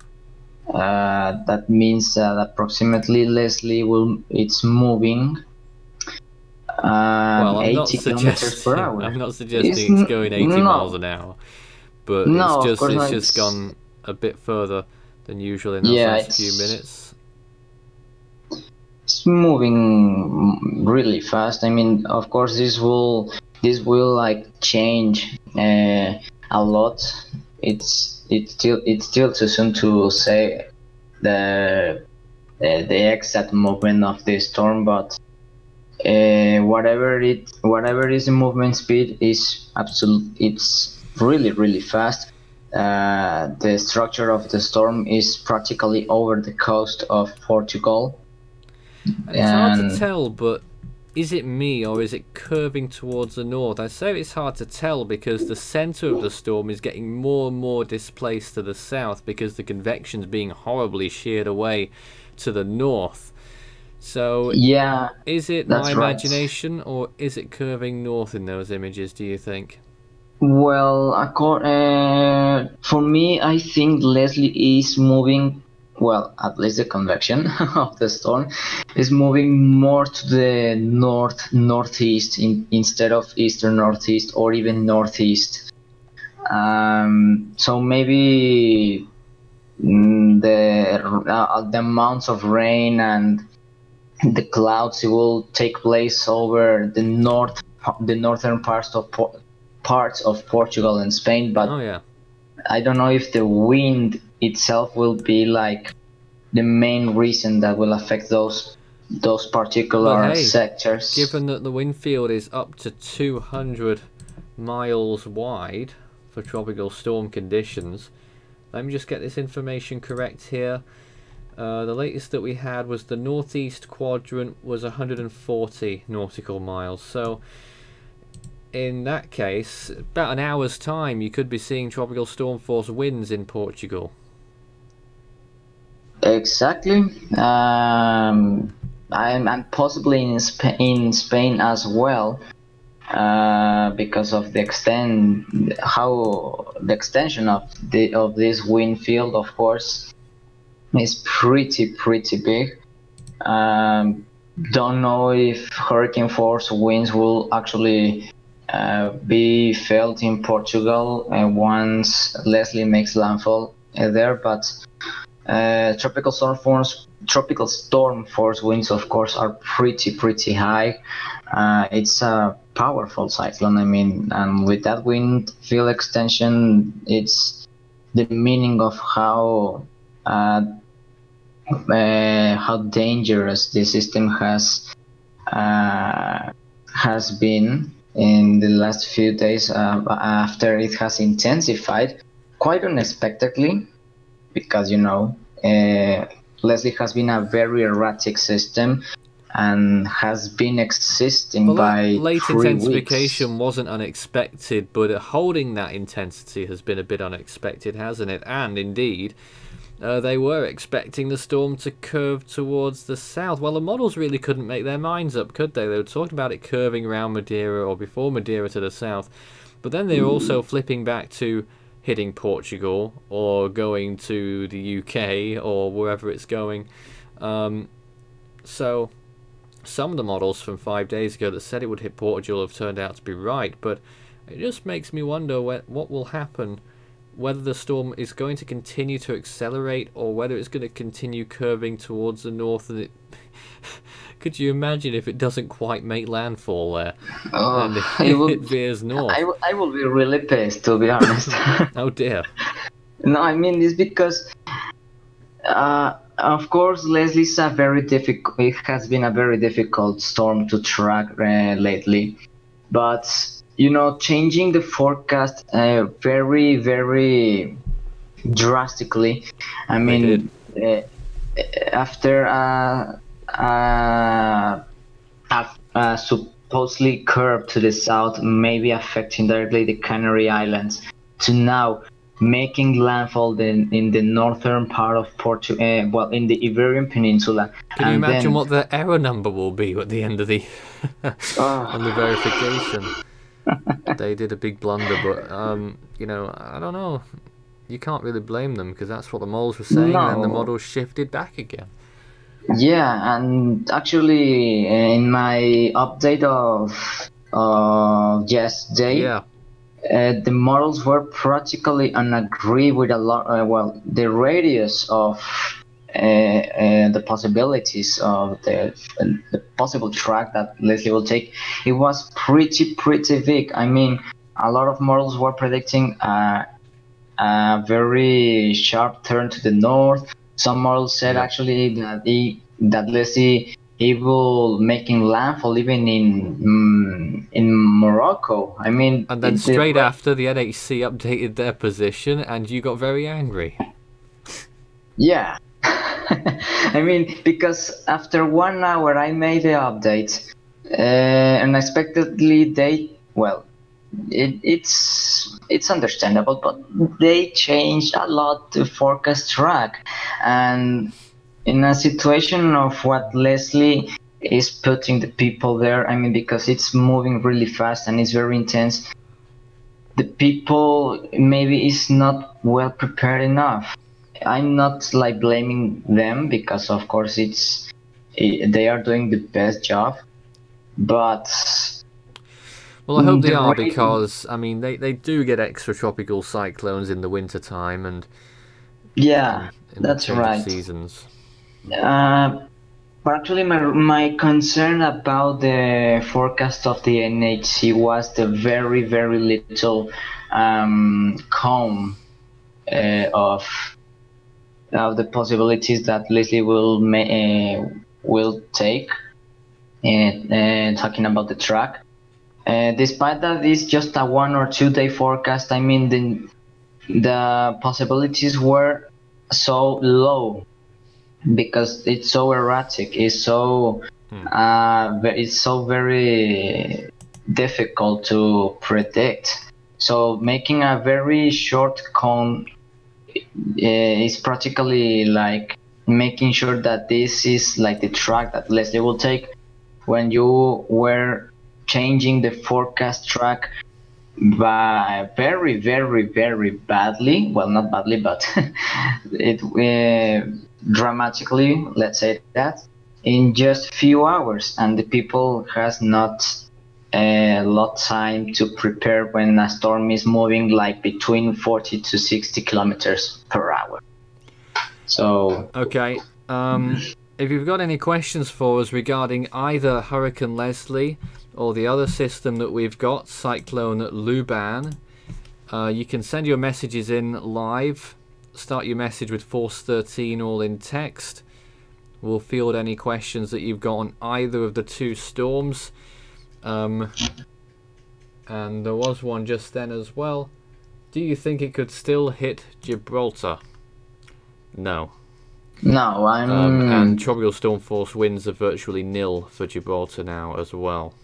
That means that approximately Leslie it's moving well, 80 kilometers per hour. I'm not suggesting it's going 80 miles an hour, but no, it's just gone a bit further than usual in those last few minutes. It's moving really fast. I mean, of course, this will like change a lot. It's still too soon to say the exact movement of the storm, but whatever is the movement speed is it's really fast. The structure of the storm is practically over the coast of Portugal. And it's hard to tell, but is it me or is it curving towards the north? I say it's hard to tell because the centre of the storm is getting more and more displaced to the south because the convection's being horribly sheared away to the north. So yeah, is it my imagination or is it curving north in those images, do you think? Well, for me, I think Leslie is moving, well, at least the convection of the storm is moving more to the northeast instead of eastern northeast or even northeast. So maybe the amounts of rain and the clouds will take place over the northern parts of Portugal and Spain, but I don't know if the wind itself will be like the main reason that will affect those particular sectors. Given that the wind field is up to 200 miles wide for tropical storm conditions. Let me just get this information correct here. The latest that we had was the northeast quadrant was 140 nautical miles. So in that case, about an hour's time, you could be seeing tropical storm force winds in Portugal. Exactly. I'm possibly in Spain as well, because of the extension of this wind field, of course, is pretty big. Don't know if hurricane force winds will actually be felt in Portugal once Leslie makes landfall there, but tropical storm force winds, of course, are pretty high. It's a powerful cyclone. I mean, and with that wind field extension, it's the meaning of how dangerous the system has been in the last few days after it has intensified quite unexpectedly, because Leslie has been a very erratic system and has been existing by late 3 intensification weeks. wasn't unexpected, but holding that intensity has been a bit unexpected, hasn't it? And indeed, they were expecting the storm to curve towards the south. Well, the models really couldn't make their minds up, could they? They were talking about it curving around Madeira or before Madeira to the south, but then they were also flipping back to hitting Portugal or going to the UK or wherever it's going. So some of the models from 5 days ago that said it would hit Portugal have turned out to be right, but it just makes me wonder what will happen, whether the storm is going to continue to accelerate or whether it's going to continue curving towards the north. And could you imagine if it doesn't quite make landfall there and it veers north? I will be really pissed, to be honest. Oh dear. No, I mean, it's because of course Leslie's it has been a very difficult storm to track lately, but changing the forecast very drastically. I mean, after a supposedly curve to the south, maybe affecting directly the Canary Islands, to now making landfall in the northern part of Portugal, well, in the Iberian Peninsula. Can you imagine what the error number will be at the end of the on the verification? They did a big blunder, but I don't know. You can't really blame them, because that's what the models were saying, and then the models shifted back again. Yeah, and actually, in my update of yesterday, the models were practically unagree with a lot. Well, the radius of the possibilities of the possible track that Leslie will take, it was pretty big. I mean, a lot of models were predicting a very sharp turn to the north. Some models said actually that Leslie will making landfall even in Morocco. I mean, and then straight after, the NHC updated their position, and you got very angry. Yeah. I mean, because after 1 hour I made the update, unexpectedly it's understandable, but they changed a lot to forecast track, and in a situation of what Leslie is putting the people there, I mean, because it's moving really fast and it's very intense, the people maybe is not well prepared enough. I'm not blaming them, because of course they are doing the best job, but well, I hope they are, because I mean they do get extra tropical cyclones in the winter time, and that's right. Seasons. But actually, my concern about the forecast of the NHC was the very little calm of the possibilities that Leslie will take, and talking about the track. Despite that it's just a 1 or 2 day forecast, I mean the possibilities were so low because it's so erratic, it's so very difficult to predict. So making a very short cone is practically like making sure that this is like the track that Leslie will take. When you were changing the forecast track by very badly, well, not badly, but it dramatically, let's say that, in just few hours, and the people has not a lot time to prepare when a storm is moving like between 40 to 60 kilometers per hour. So okay, if you've got any questions for us regarding either Hurricane Leslie or the other system that we've got, Cyclone Luban, you can send your messages in live. Start your message with Force 13 all in text. We'll field any questions that you've got on either of the two storms. And there was one just then as well. Do you think it could still hit Gibraltar? No. No, and tropical storm force winds are virtually nil for Gibraltar now as well.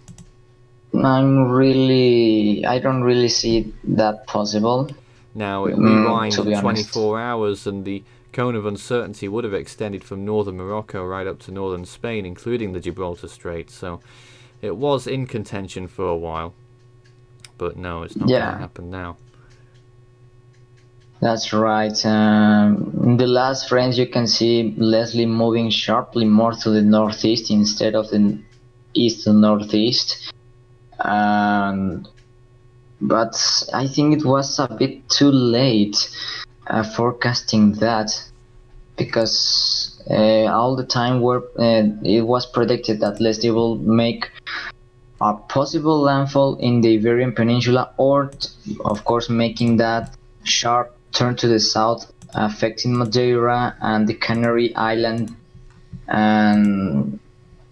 I don't really see that possible. Now, rewind 24 hours and the cone of uncertainty would have extended from northern Morocco right up to northern Spain, including the Gibraltar Strait, so it was in contention for a while. But no, it's not going to happen now. That's right. In the last frames you can see Leslie moving sharply more to the northeast instead of the east to northeast. But I think it was a bit too late forecasting that, because all the time it was predicted that Leslie will make a possible landfall in the Iberian Peninsula, or of course making that sharp turn to the south, affecting Madeira and the Canary Island and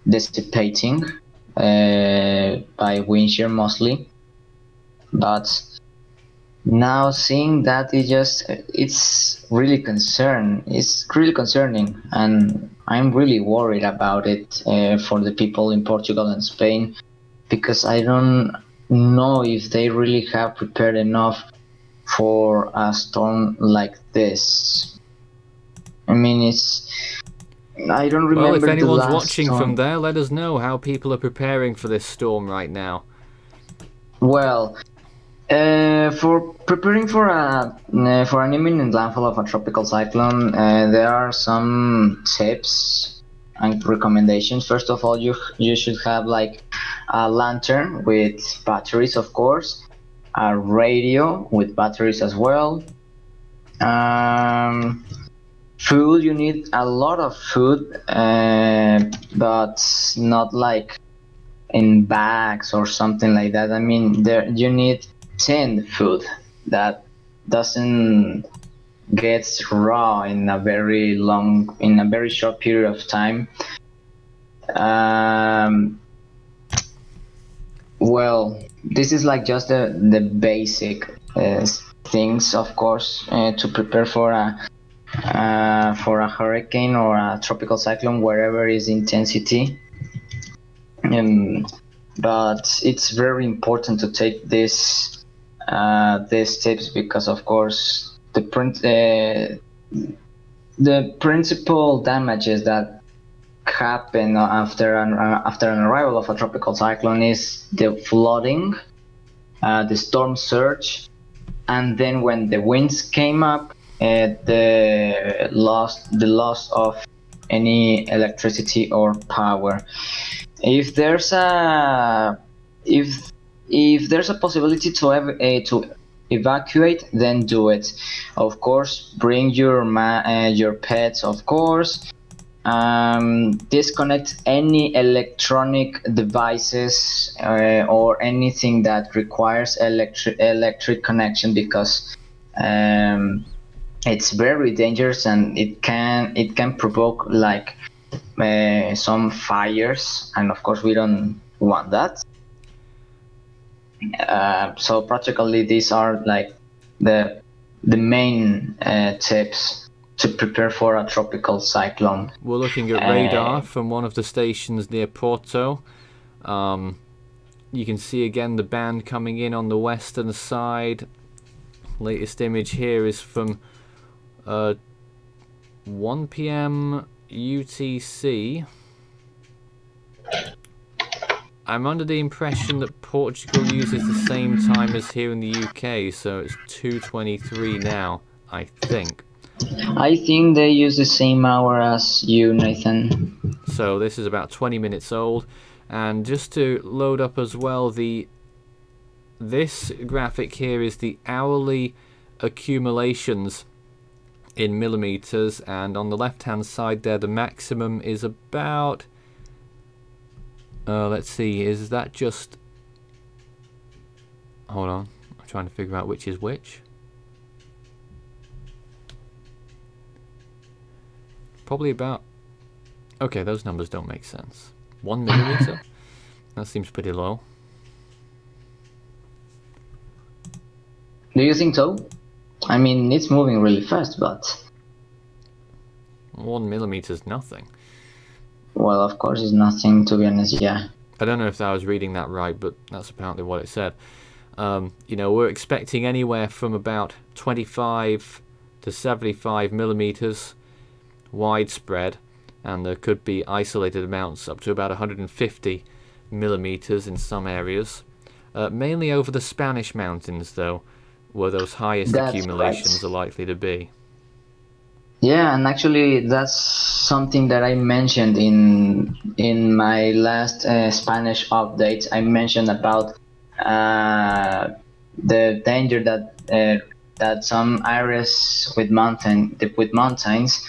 dissipating by wind shear mostly. But now seeing that, it's really concerning, and I'm really worried about it for the people in Portugal and Spain, because I don't know if they really have prepared enough for a storm like this. I mean, I don't remember. Well, if anyone's watching storm from there, let us know how people are preparing for this storm right now. Well, for preparing for an imminent landfall of a tropical cyclone, there are some tips and recommendations. First of all, you should have like a lantern with batteries, of course, a radio with batteries as well. Food, you need a lot of food, but not like in bags or something like that. I mean, you need tinned food that doesn't get raw in a very short period of time. Well, this is like just the basic things, of course, to prepare for a hurricane or a tropical cyclone, wherever is intensity. But it's very important to take these tips, because of course the principal damages that happen after an arrival of a tropical cyclone is the flooding, the storm surge, and then when the winds came up, the loss of any electricity or power. If there's a possibility to evacuate, then do it. Of course, bring your pets, of course. Disconnect any electronic devices or anything that requires electric connection, because it's very dangerous, and it can provoke like some fires, and of course we don't want that. So practically these are like the main tips to prepare for a tropical cyclone. We're looking at radar from one of the stations near Porto. You can see again the band coming in on the western side. Latest image here is from 1 p.m. UTC. I'm under the impression that Portugal uses the same time as here in the UK, so it's 2:23 now, I think. I think they use the same hour as you, Nathan. So this is about 20 minutes old. And just to load up as well, this graphic here is the hourly accumulations in millimeters, and on the left hand side there the maximum is about let's see, is that just, hold on, I'm trying to figure out which is which. Probably about, okay, those numbers don't make sense. 1 millimeter? That seems pretty low. Do you think so? I mean, it's moving really fast, but 1 millimeter is nothing. Well, of course it's nothing, to be honest, yeah. I don't know if I was reading that right, but that's apparently what it said. You know, we're expecting anywhere from about 25 to 75 millimeters widespread, and there could be isolated amounts up to about 150 millimeters in some areas. Mainly over the Spanish mountains, though, where those highest accumulations are likely to be. Yeah, and actually that's something that I mentioned in my last Spanish updates. I mentioned about the danger that some areas with mountains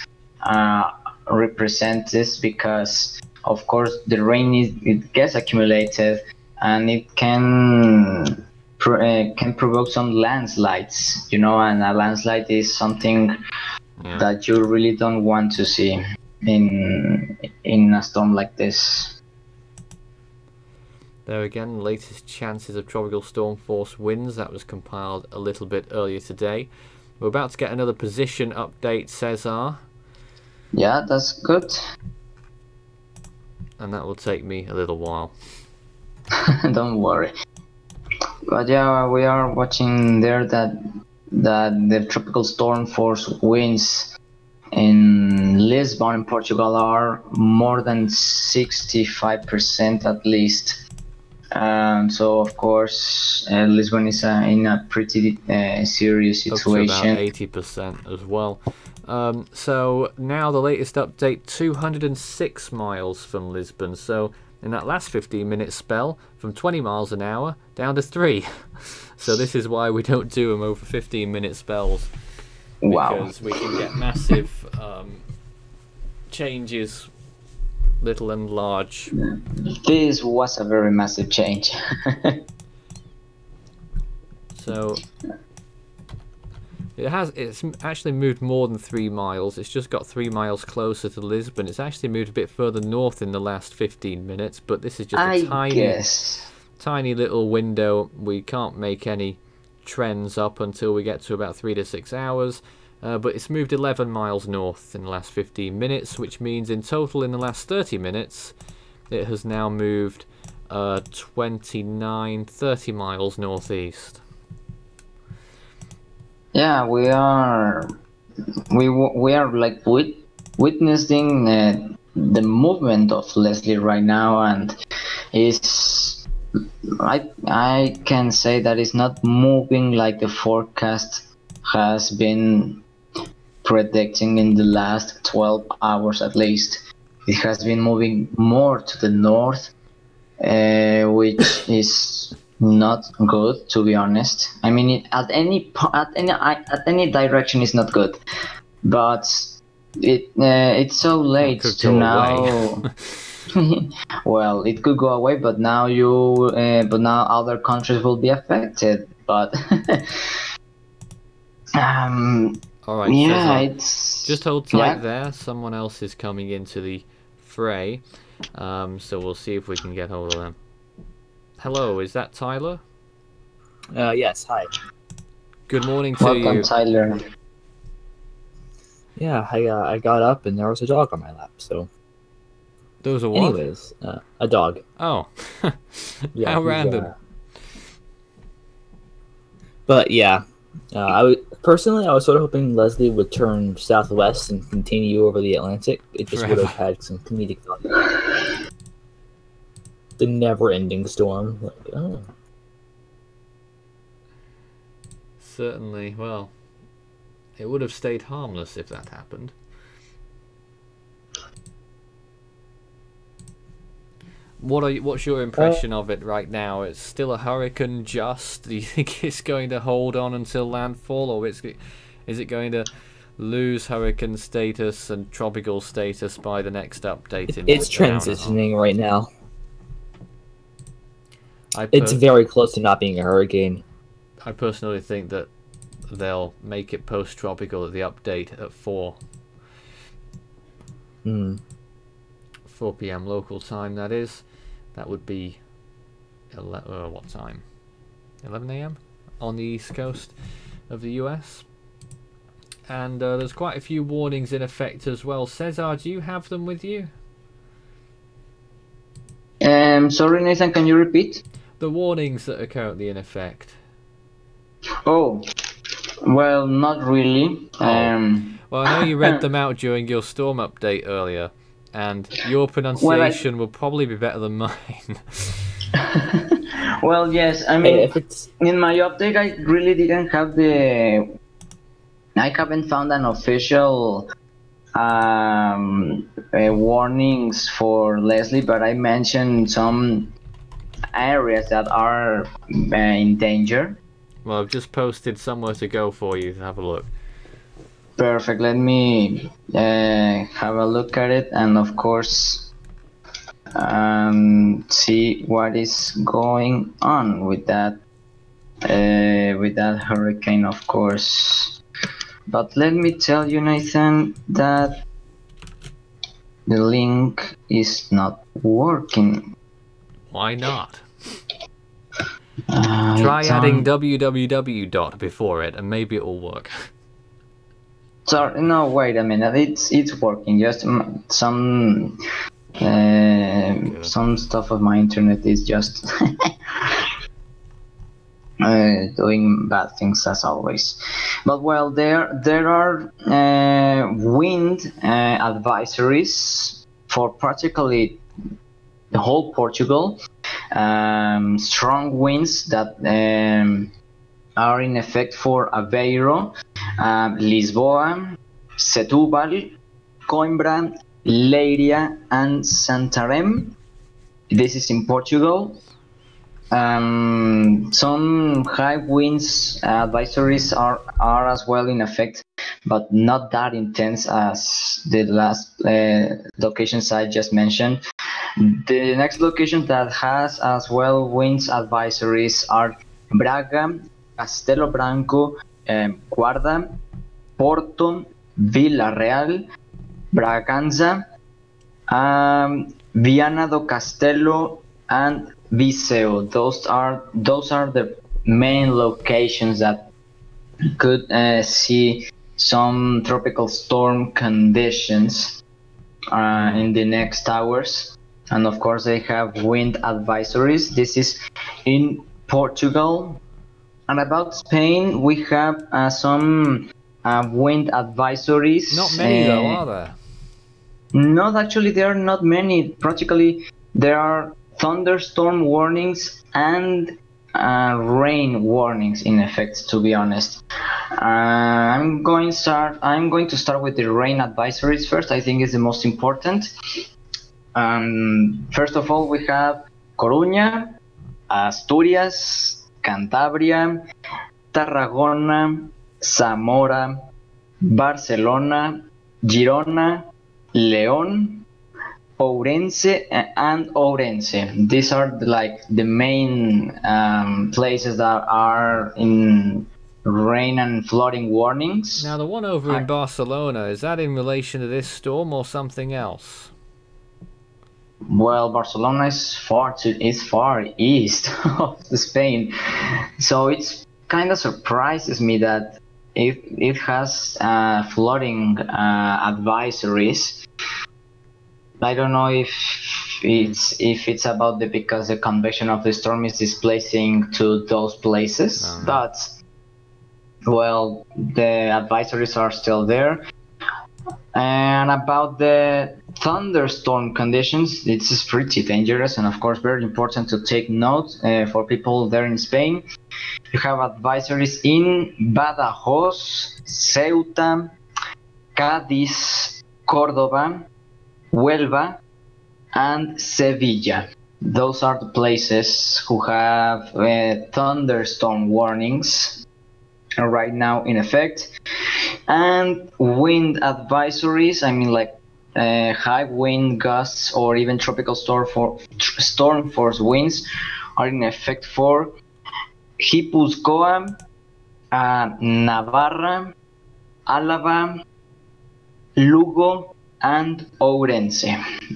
represent this, because of course the rain it gets accumulated and it can provoke some landslides, you know, and a landslide is something that you really don't want to see in a storm like this. There again, latest chances of tropical storm force winds. That was compiled a little bit earlier today. We're about to get another position update, Cesar. Yeah, that's good. And that will take me a little while. Don't worry. But yeah, we are watching there that the tropical storm force winds in Lisbon in Portugal are more than 65% at least. So of course Lisbon is in a pretty serious situation. Up to about 80% as well. So now the latest update, 206 miles from Lisbon. So in that last 15-minute spell, from 20 miles an hour down to 3. So this is why we don't do them over 15-minute spells. Wow. Because we can get massive changes, little and large. This was a very massive change. So it's actually moved more than 3 miles. It's just got 3 miles closer to Lisbon. It's actually moved a bit further north in the last 15 minutes, but this is just a tiny little window. We can't make any trends up until we get to about 3 to 6 hours. But it's moved 11 miles north in the last 15 minutes, which means in total in the last 30 minutes it has now moved 30 miles northeast. Yeah, we are like witnessing the movement of Leslie right now, and I can say that it's not moving like the forecast has been predicting in the last 12 hours at least. It has been moving more to the north, which is not good, to be honest. I mean, at any direction is not good, but it's so late to now. Well, it could go away, but now other countries will be affected. But all right, yeah, just hold tight there. Someone else is coming into the fray, so we'll see if we can get hold of them. Hello, is that Tyler? Yes, hi. Good morning to Welcome, you. Tyler. Yeah, I got up and there was a dog on my lap. So, There was a what? anyways, a dog. Oh, Yeah, how he's random. But yeah, personally I was sort of hoping Leslie would turn southwest and continue over the Atlantic. It just would Forever. have had some comedic value. The never-ending storm. Like, oh. Certainly. Well, it would have stayed harmless if that happened. What's your impression of it right now? It's still a hurricane. Just do you think it's going to hold on until landfall, or is it going to lose hurricane status and tropical status by the next update? It's transitioning right now. It's I very close to not being a hurricane. personally think that they'll make it post-tropical at the update at 4 p.m. local time. That is. That would be what time? 11 a.m. on the east coast of the US. And there's quite a few warnings in effect as well. Cesar, do you have them with you? Sorry, Nathan, can you repeat? The warnings that are currently in effect. Oh, well, not really. Well, I know you read them out during your storm update earlier, and your pronunciation will probably be better than mine. Well, yes, I mean, in my update, I really didn't have I haven't found an official warnings for Leslie, but I mentioned some areas that are in danger. Well, I've just posted somewhere to go for you to have a look. Perfect. Let me have a look at it, and of course see what is going on with that hurricane, of course. But let me tell you, Nathan, that the link is not working. Why not? Try adding www. before it, and maybe it will work. Sorry, no, wait a minute. It's working. Just some stuff of my internet is just doing bad things as always. But well, there are wind advisories for practically the whole Portugal. Strong winds that are in effect for Aveiro, Lisboa, Setúbal, Coimbra, Leiria, and Santarém. This is in Portugal. Some high winds advisories are as well in effect, but not that intense as the last locations I just mentioned. The next location that has as well winds advisories are Braga, Castelo Branco, Guarda, Porto, Villarreal, Braganza, Viana do Castelo, and Viseu. Those are the main locations that could see some tropical storm conditions in the next hours. And of course they have wind advisories. This is in Portugal. And about Spain, we have some wind advisories. Not many though, are there? Not actually, there are not many. Practically, there are thunderstorm warnings and rain warnings in effect, to be honest. I'm going to start with the rain advisories first. I think it's the most important. First of all, we have Coruña, Asturias, Cantabria, Tarragona, Zamora, Barcelona, Girona, León, Ourense, and Ourense. These are the main places that are in rain and flooding warnings. Now, the one over in Barcelona, is that in relation to this storm or something else? Well, Barcelona is far east of Spain, so it's kind of surprises me that it has flooding advisories. I don't know if it's about the because the convection of the storm is displacing to those places, but well, the advisories are still there. And about the thunderstorm conditions, it's pretty dangerous and of course very important to take note for people there in Spain. You have advisories in Badajoz, Ceuta, Cádiz, Córdoba, Huelva, and Sevilla. Those are the places who have thunderstorm warnings right now in effect. And wind advisories, I mean like high wind gusts or even tropical storm force winds are in effect for Guipúzcoa, Navarra, Álava, Lugo, and Ourense.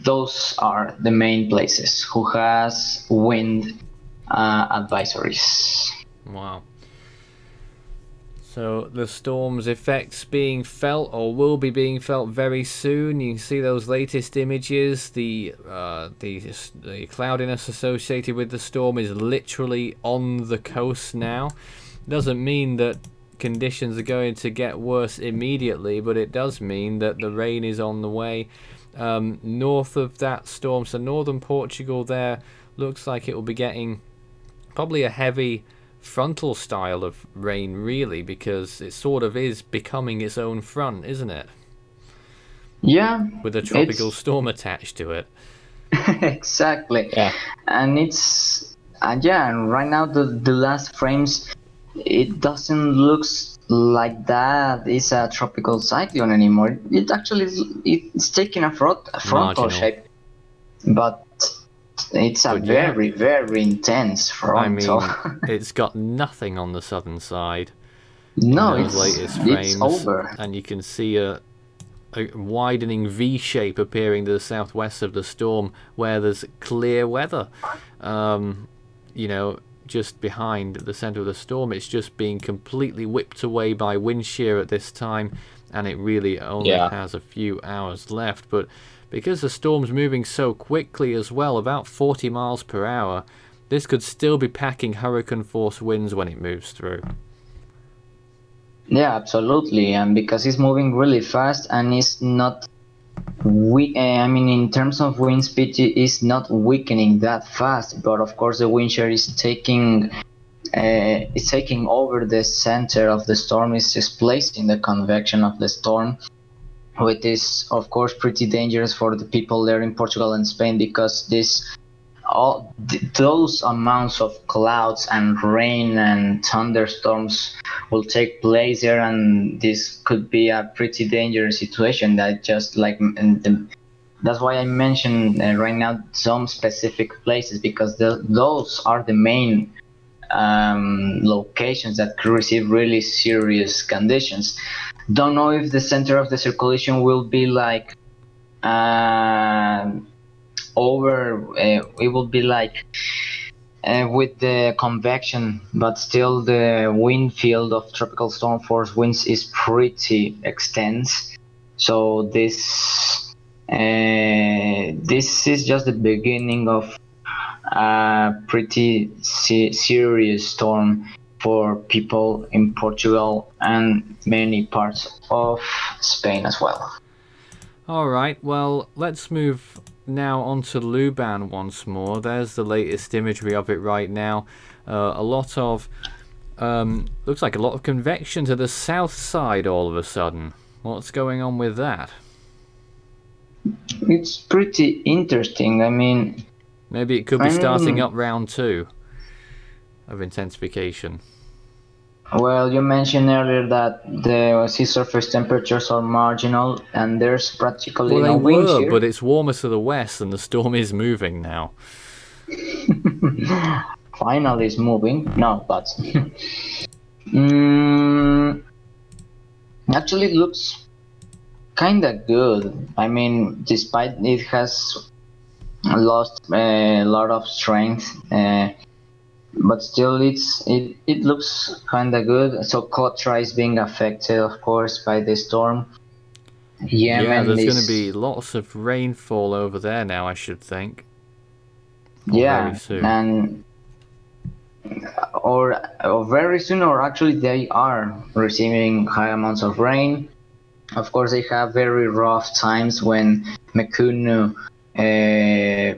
Those are the main places who has wind advisories. Wow. So the storm's effects being felt or will be being felt very soon. You can see those latest images. The cloudiness associated with the storm is literally on the coast now. Doesn't mean that conditions are going to get worse immediately, but it does mean that the rain is on the way. North of that storm, so northern Portugal there, looks like it will be getting probably a heavy frontal style of rain, really, because it sort of is becoming its own front, isn't it? Yeah, with a tropical storm attached to it. Exactly. Yeah. And it's and right now the last frames, it doesn't look like that it's a tropical cyclone anymore. It actually it's taking a frontal Marginal shape, but it's a very very intense frontal. I mean, it's got nothing on the southern side. No, in those latest frames, it's over. And you can see a widening V shape appearing to the southwest of the storm, where there's clear weather. You know, just behind the center of the storm, it's just being completely whipped away by wind shear at this time, and it really only has a few hours left. But because the storm's moving so quickly as well, about 40 miles per hour, this could still be packing hurricane force winds when it moves through. Yeah, absolutely, and because it's moving really fast and it's not I mean, in terms of wind speed, it's not weakening that fast, but of course the wind shear is taking over the center of the storm, is displacing the convection of the storm, which is of course pretty dangerous for the people there in Portugal and Spain, because those amounts of clouds and rain and thunderstorms will take place there, and this could be a pretty dangerous situation. That just like that's why I mentioned right now some specific places, because those are the main locations that could receive really serious conditions. Don't know if the center of the circulation will be like it will be like with the convection, but still the wind field of tropical storm force winds is pretty extensive. So this is just the beginning of a pretty serious storm for people in Portugal and many parts of Spain as well. Alright, well, let's move now onto Luban once more. There's the latest imagery of it right now. A lot of looks like a lot of convection to the south side all of a sudden. What's going on with that? It's pretty interesting. I mean, maybe it could be starting up round 2 of intensification. Well, you mentioned earlier that the sea surface temperatures are marginal and there's practically no wind shear. But it's warmer to the west and the storm is moving now. Finally it's moving. No, but actually it looks kinda good. I mean, despite it has lost a lot of strength. But still, it looks kind of good. So Kotra is being affected, of course, by the storm. Yeah, Yemen there's going to is be lots of rainfall over there now, I should think. Or very yeah, soon. and or very soon, or actually they are receiving high amounts of rain. Of course, they have very rough times when Mekunu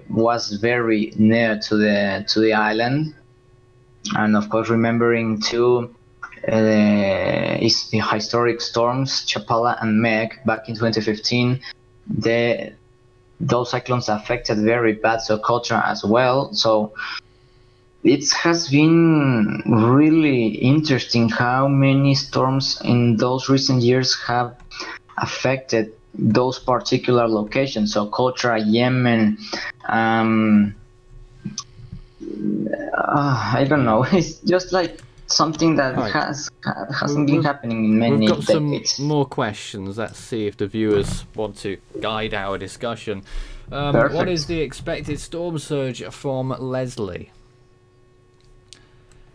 was very near to the island, and of course, remembering too historic storms Chapala and Meg back in 2015. Those cyclones affected very bad Socotra as well. So it has been really interesting how many storms in those recent years have affected those particular locations. So Kotra, Yemen, I don't know. It's just like something that Right. hasn't been happening in many We've got decades. some more questions. Let's see if the viewers want to guide our discussion. What Perfect. is the expected storm surge from Leslie?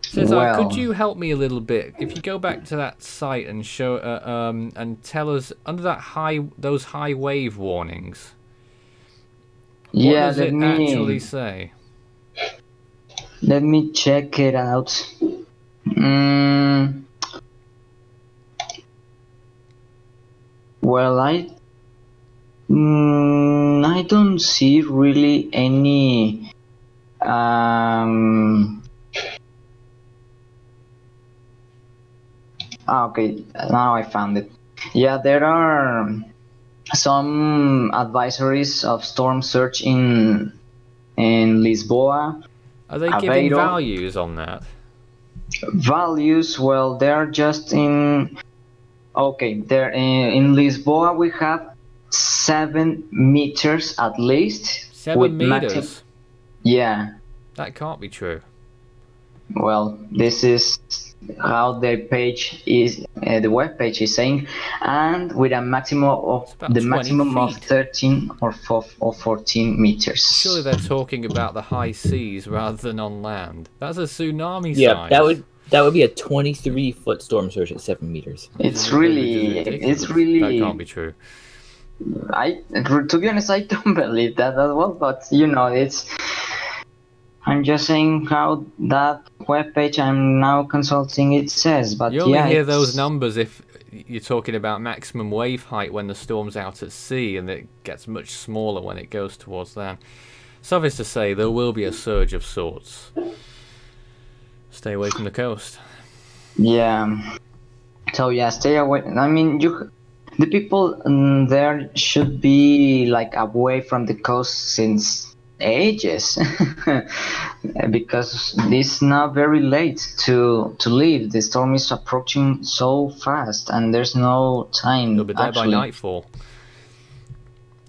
Says, Well, could you help me a little bit? If you go back to that site and show and tell us under those high wave warnings, what yeah, does it actually say? let me check it out. Well, I don't see really any okay, now I found it. Yeah, there are some advisories of storm surge in Lisboa. Are they giving Aveiro. values on that? Values, well, they're just in. Okay, there in Lisboa we have 7 meters at least. 7 meters? Yeah. That can't be true. Well, this is how the page is, the web page is saying, and with a maximum of of 13 or 14 meters. Surely they're talking about the high seas rather than on land. That's a tsunami size. Yeah, that would be a 23-foot storm surge at 7 meters. It's really that can't be true. To be honest, I don't believe that as well, but you know, I'm just saying how that webpage I'm now consulting it says, but you only hear those numbers if you're talking about maximum wave height when the storm's out at sea, and it gets much smaller when it goes towards land. Suffice to say, there will be a surge of sorts. Stay away from the coast. Yeah. So yeah, stay away. I mean, the people there should be like away from the coast since ages, because it's now very late to leave. The storm is approaching so fast, and there's no time. It'll be there by nightfall.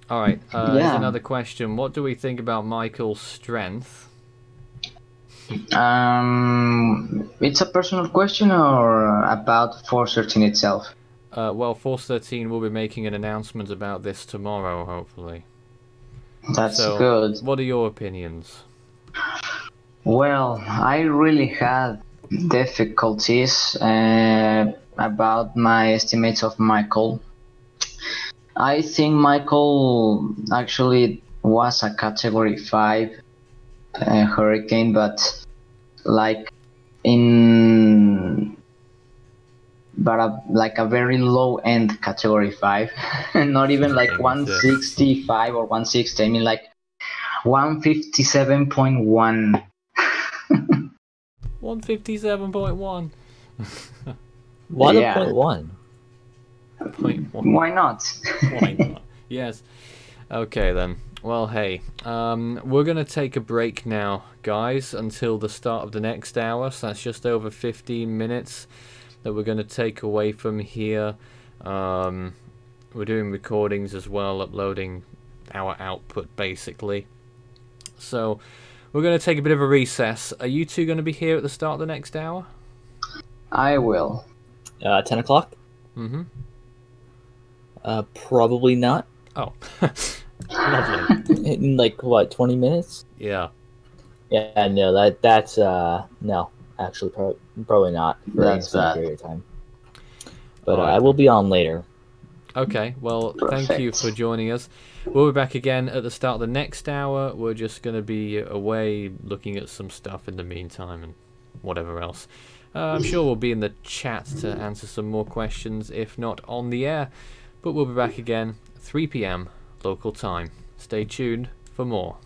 All right. Here's another question. What do we think about Michael's strength? It's a personal question or about Force 13 itself? Well, Force 13 will be making an announcement about this tomorrow, hopefully. That's good. What are your opinions? Well, I really had difficulties about my estimates of Michael. I think Michael actually was a Category 5 hurricane, but like like a very low end Category 5, not even like 165 or 160. I mean like 157.1. 157.1. 1.1. Why not? Why not? Yes. Okay then. Well, hey, we're going to take a break now, guys, until the start of the next hour. So that's just over 15 minutes that we're going to take away from here. We're doing recordings as well, uploading our output, basically. So we're going to take a bit of a recess. Are you two going to be here at the start of the next hour? I will. 10 o'clock? Mm-hmm. Probably not. Oh. Lovely. in like what 20 minutes? Yeah. Yeah, no, that's no, actually, probably not for any That's extended bad. period of time. But All right I will then. be on later. Okay, well, thank you for Perfect. joining us. We'll be back again at the start of the next hour. We're just going to be away looking at some stuff in the meantime and whatever else. I'm sure we'll be in the chat to answer some more questions, if not on the air. But we'll be back again 3 p.m. local time. Stay tuned for more.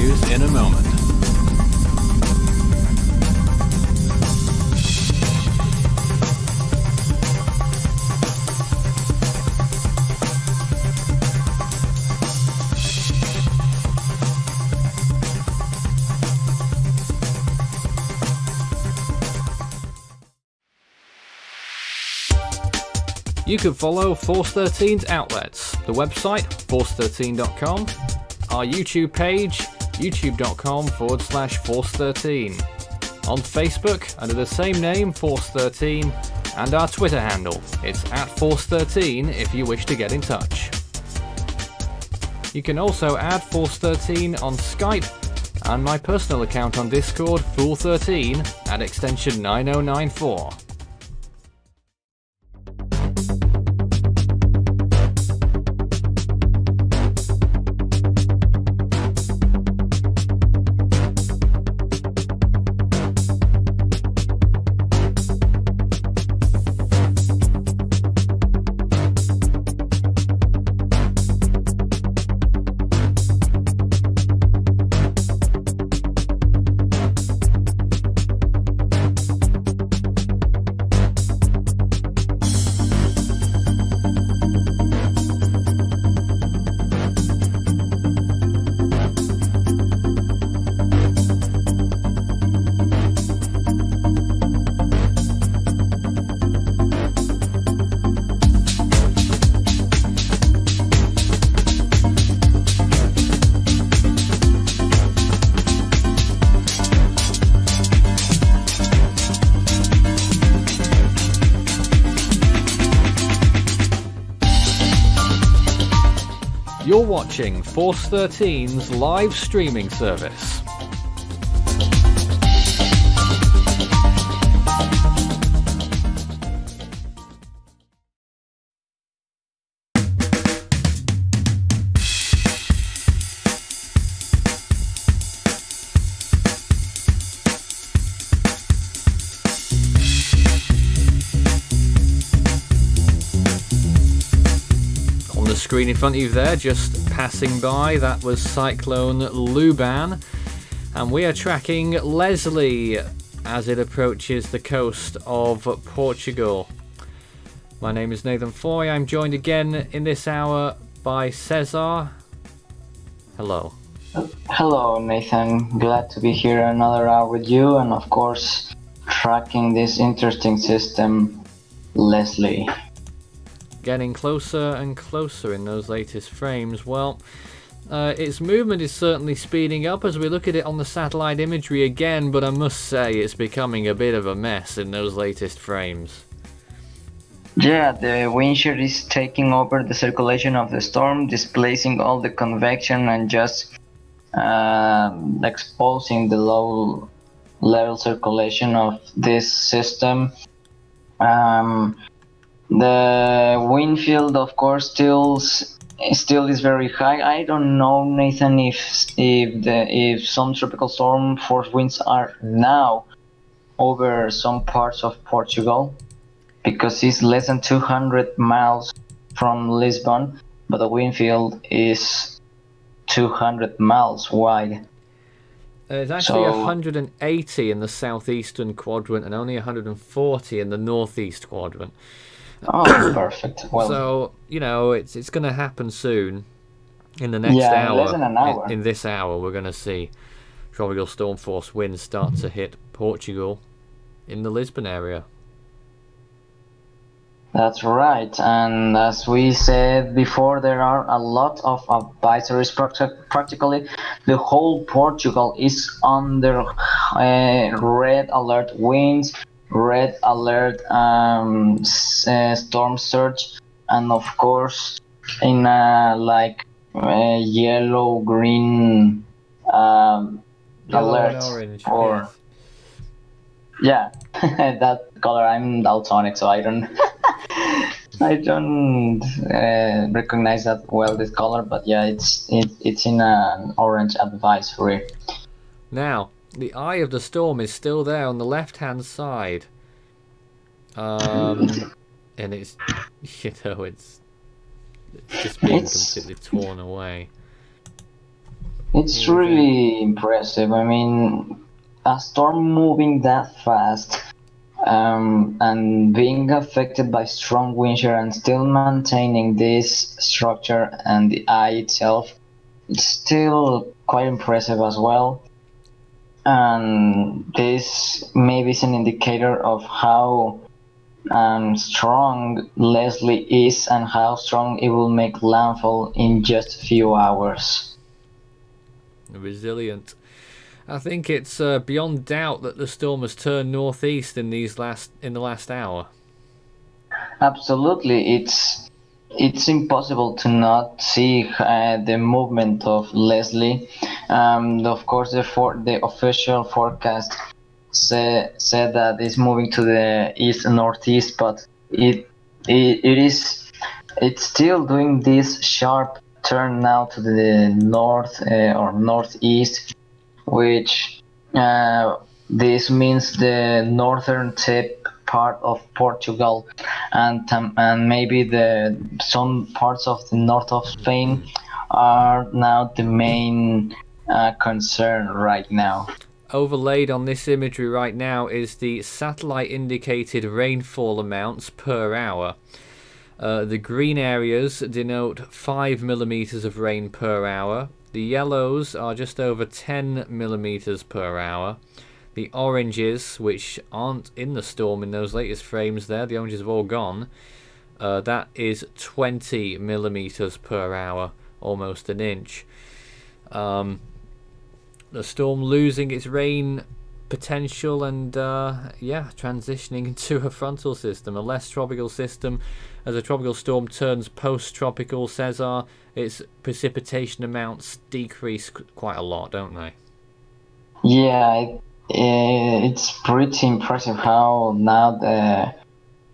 continues in a moment. You can follow Force 13's outlets, the website, force13.com, our YouTube page, youtube.com/Force13, on Facebook under the same name, Force13, and our Twitter handle, it's @Force13 if you wish to get in touch. You can also add Force13 on Skype, and my personal account on Discord, Fool13, at extension 9094. You're watching Force 13's live streaming service. Screen in front of you there, just passing by, that was Cyclone Luban, and we are tracking Leslie as it approaches the coast of Portugal. My name is Nathan Foy. I'm joined again in this hour by Cesar. Hello. Hello, Nathan. Glad to be here another hour with you, and of course tracking this interesting system, Leslie. Getting closer and closer in those latest frames. Well, its movement is certainly speeding up as we look at it on the satellite imagery again, but I must say it's becoming a bit of a mess in those latest frames. Yeah, the wind shear is taking over the circulation of the storm, displacing all the convection and just exposing the low level circulation of this system. The wind field, of course, still is very high. I don't know, Nathan, if some tropical storm force winds are now over some parts of Portugal, because it's less than 200 miles from Lisbon, but the wind field is 200 miles wide. It's actually 180 in the southeastern quadrant and only 140 in the northeast quadrant. Oh, perfect. Well, so, you know, it's going to happen soon. In the next hour, less than an hour. In this hour, we're going to see tropical storm force winds start to hit Portugal in the Lisbon area. That's right, and as we said before, there are a lot of advisories. Practically the whole Portugal is under red alert winds, red alert storm surge, and of course in yellow green alert, and orange, or yeah, that color. I'm daltonic, so I don't recognize that well, this color, but yeah, it's in an orange advisory. Now, the eye of the storm is still there on the left-hand side, and it's, you know, it's just being completely torn away. It's really impressive. I mean, a storm moving that fast, and being affected by strong wind shear and still maintaining this structure and the eye itself, it's still quite impressive as well. And this maybe is an indicator of how strong Leslie is and how strong it will make landfall in just a few hours. Resilient. I think it's beyond doubt that the storm has turned northeast in the last hour. Absolutely, it's impossible to not see the movement of Leslie. Of course, the official forecast said that it's moving to the east and northeast, but it's still doing this sharp turn now to the north or northeast, which this means the northern tip part of Portugal and maybe some parts of the north of Spain are now the main concern right now. Overlaid on this imagery right now is the satellite indicated rainfall amounts per hour. The green areas denote 5 millimeters of rain per hour. The yellows are just over 10 millimeters per hour. The oranges, which aren't in the storm in those latest frames there, the oranges have all gone, that is 20 millimeters per hour, almost an inch. The storm losing its rain potential and transitioning into a frontal system, a less tropical system. As a tropical storm turns post-tropical, Cesar, its precipitation amounts decrease quite a lot, don't they? Yeah, it's pretty impressive how now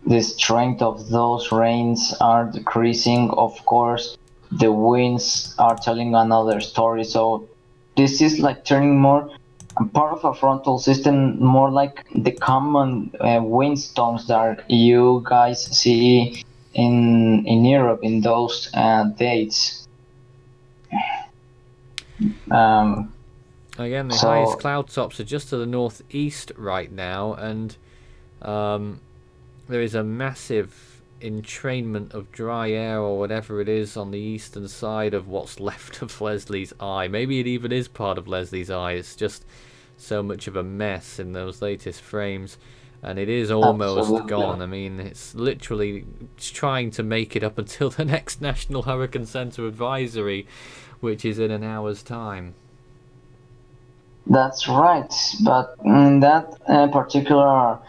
the strength of those rains are decreasing. Of course, the winds are telling another story. So this is like turning more part of a frontal system, more like the common windstorms that you guys see in Europe in those dates. Again, the highest cloud tops are just to the northeast right now, and there is a massive entrainment of dry air or whatever it is on the eastern side of what's left of Leslie's Eye. Maybe it even is part of Leslie's Eye. It's just so much of a mess in those latest frames, and it is almost Absolutely gone. I mean, it's literally trying to make it up until the next National Hurricane Center advisory, which is in an hour's time. That's right, but in that particular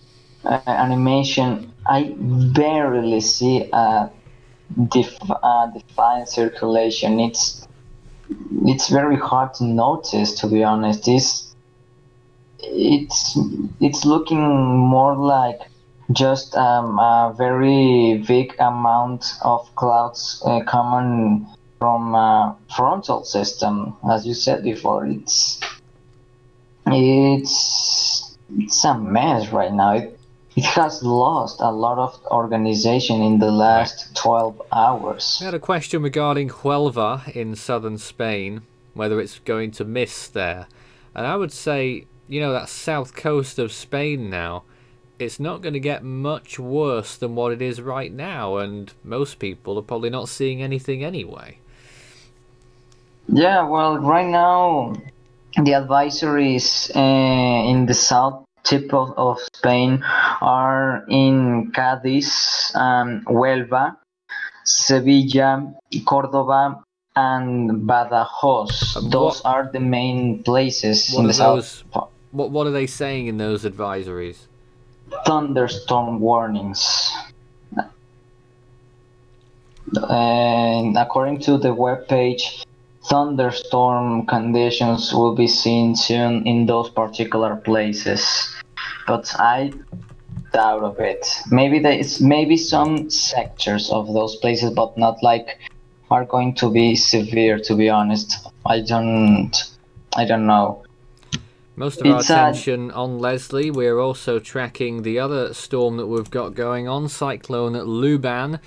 animation, I barely see a defined circulation. It's very hard to notice, to be honest. It's looking more like just a very big amount of clouds coming from a frontal system, as you said before. It's a mess right now. It has lost a lot of organization in the last 12 hours. We had a question regarding Huelva in southern Spain, whether it's going to miss there. And I would say, you know, that south coast of Spain now, it's not going to get much worse than what it is right now, and most people are probably not seeing anything anyway. Yeah, well, right now the advisories in the south tip of Spain are in Cádiz, Huelva, Sevilla, Córdoba, and Badajoz. Those are the main places in the south. What are they saying in those advisories? Thunderstorm warnings. And according to the webpage, thunderstorm conditions will be seen soon in those particular places, but I doubt of it. Maybe some sectors of those places, but not like are going to be severe. To be honest, I don't know. Most of our attention on Leslie. We're also tracking the other storm that we've got going on, Cyclone Luban,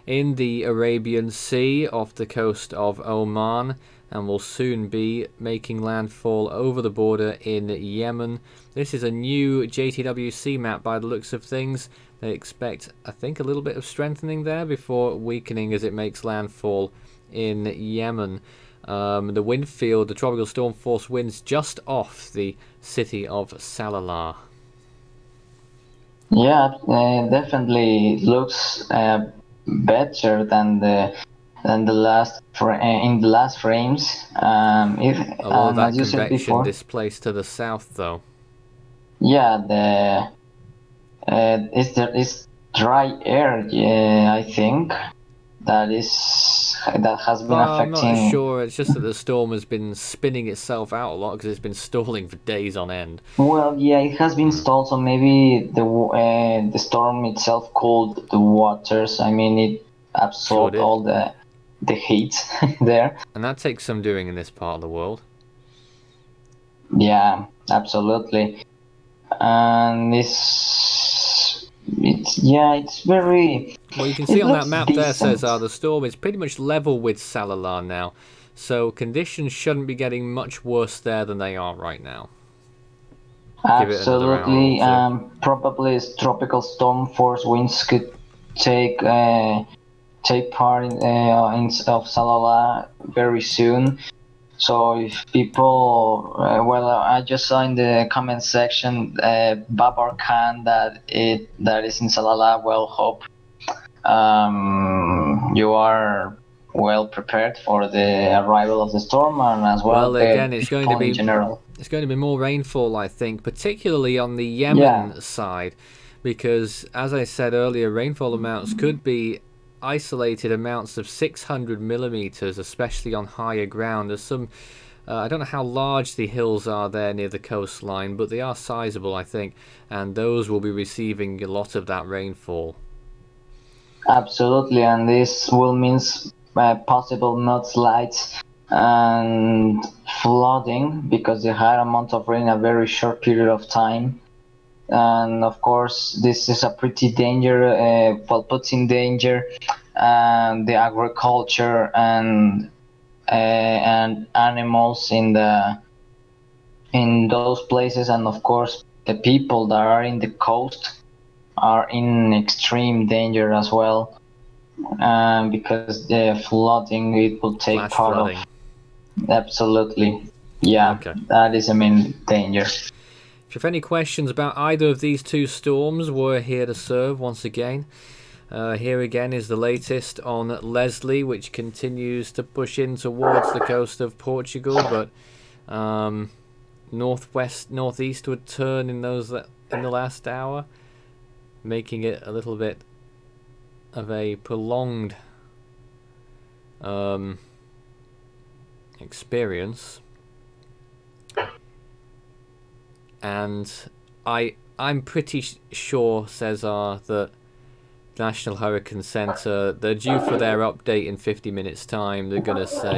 in the Arabian Sea off the coast of Oman. and will soon be making landfall over the border in Yemen. This is a new JTWC map by the looks of things. They expect, I think, a little bit of strengthening there before weakening as it makes landfall in Yemen. The wind field, the tropical storm force winds just off the city of Salalah. Yeah, definitely looks better than the last in the last frames. If A lot of that as you said convection before, displaced to the south, though. yeah, it's dry air. Yeah, I think that has been Well, I'm not affecting. sure. It's just that the storm has been spinning itself out a lot because it's been stalling for days on end. Well, yeah, it has been stalled, so maybe the storm itself cooled the waters. I mean, it Sure absorbed did. all the heat there. And that takes some doing in this part of the world. Yeah, absolutely. And it's very. Well, you can It see on that looks map there, decent. Cesar, the storm is pretty much level with Salalah now. So conditions shouldn't be getting much worse there than they are right now. Give it another hour Absolutely. or two. Probably tropical storm force winds could take part of Salalah very soon. So if people, I just saw in the comment section, Babar Khan that is in Salalah. Well, hope you are well prepared for the arrival of the storm, and as well, Again, the it's going to people in be general. It's going to be more rainfall, I think, particularly on the Yemen Yeah. side, because as I said earlier, rainfall amounts could be isolated amounts of 600 millimeters, especially on higher ground. There's some, I don't know how large the hills are there near the coastline, but they are sizable, I think, and those will be receiving a lot of that rainfall. Absolutely, and this will mean possible mudslides and flooding because the high amount of rain in a very short period of time. And of course, this is a pretty puts in danger the agriculture and animals in those places, and of course, the people that are in the coast are in extreme danger as well, because the flooding it will take Flash part flooding. of. Absolutely, yeah, Okay. that is a main danger. If you have any questions about either of these two storms, we're here to serve once again. Here again is the latest on Leslie, which continues to push in towards the coast of Portugal, but northeastward turn in the last hour, making it a little bit of a prolonged experience. And I'm pretty sure, Cesar, that National Hurricane Center, they're due for their update in 50 minutes time. They're gonna say,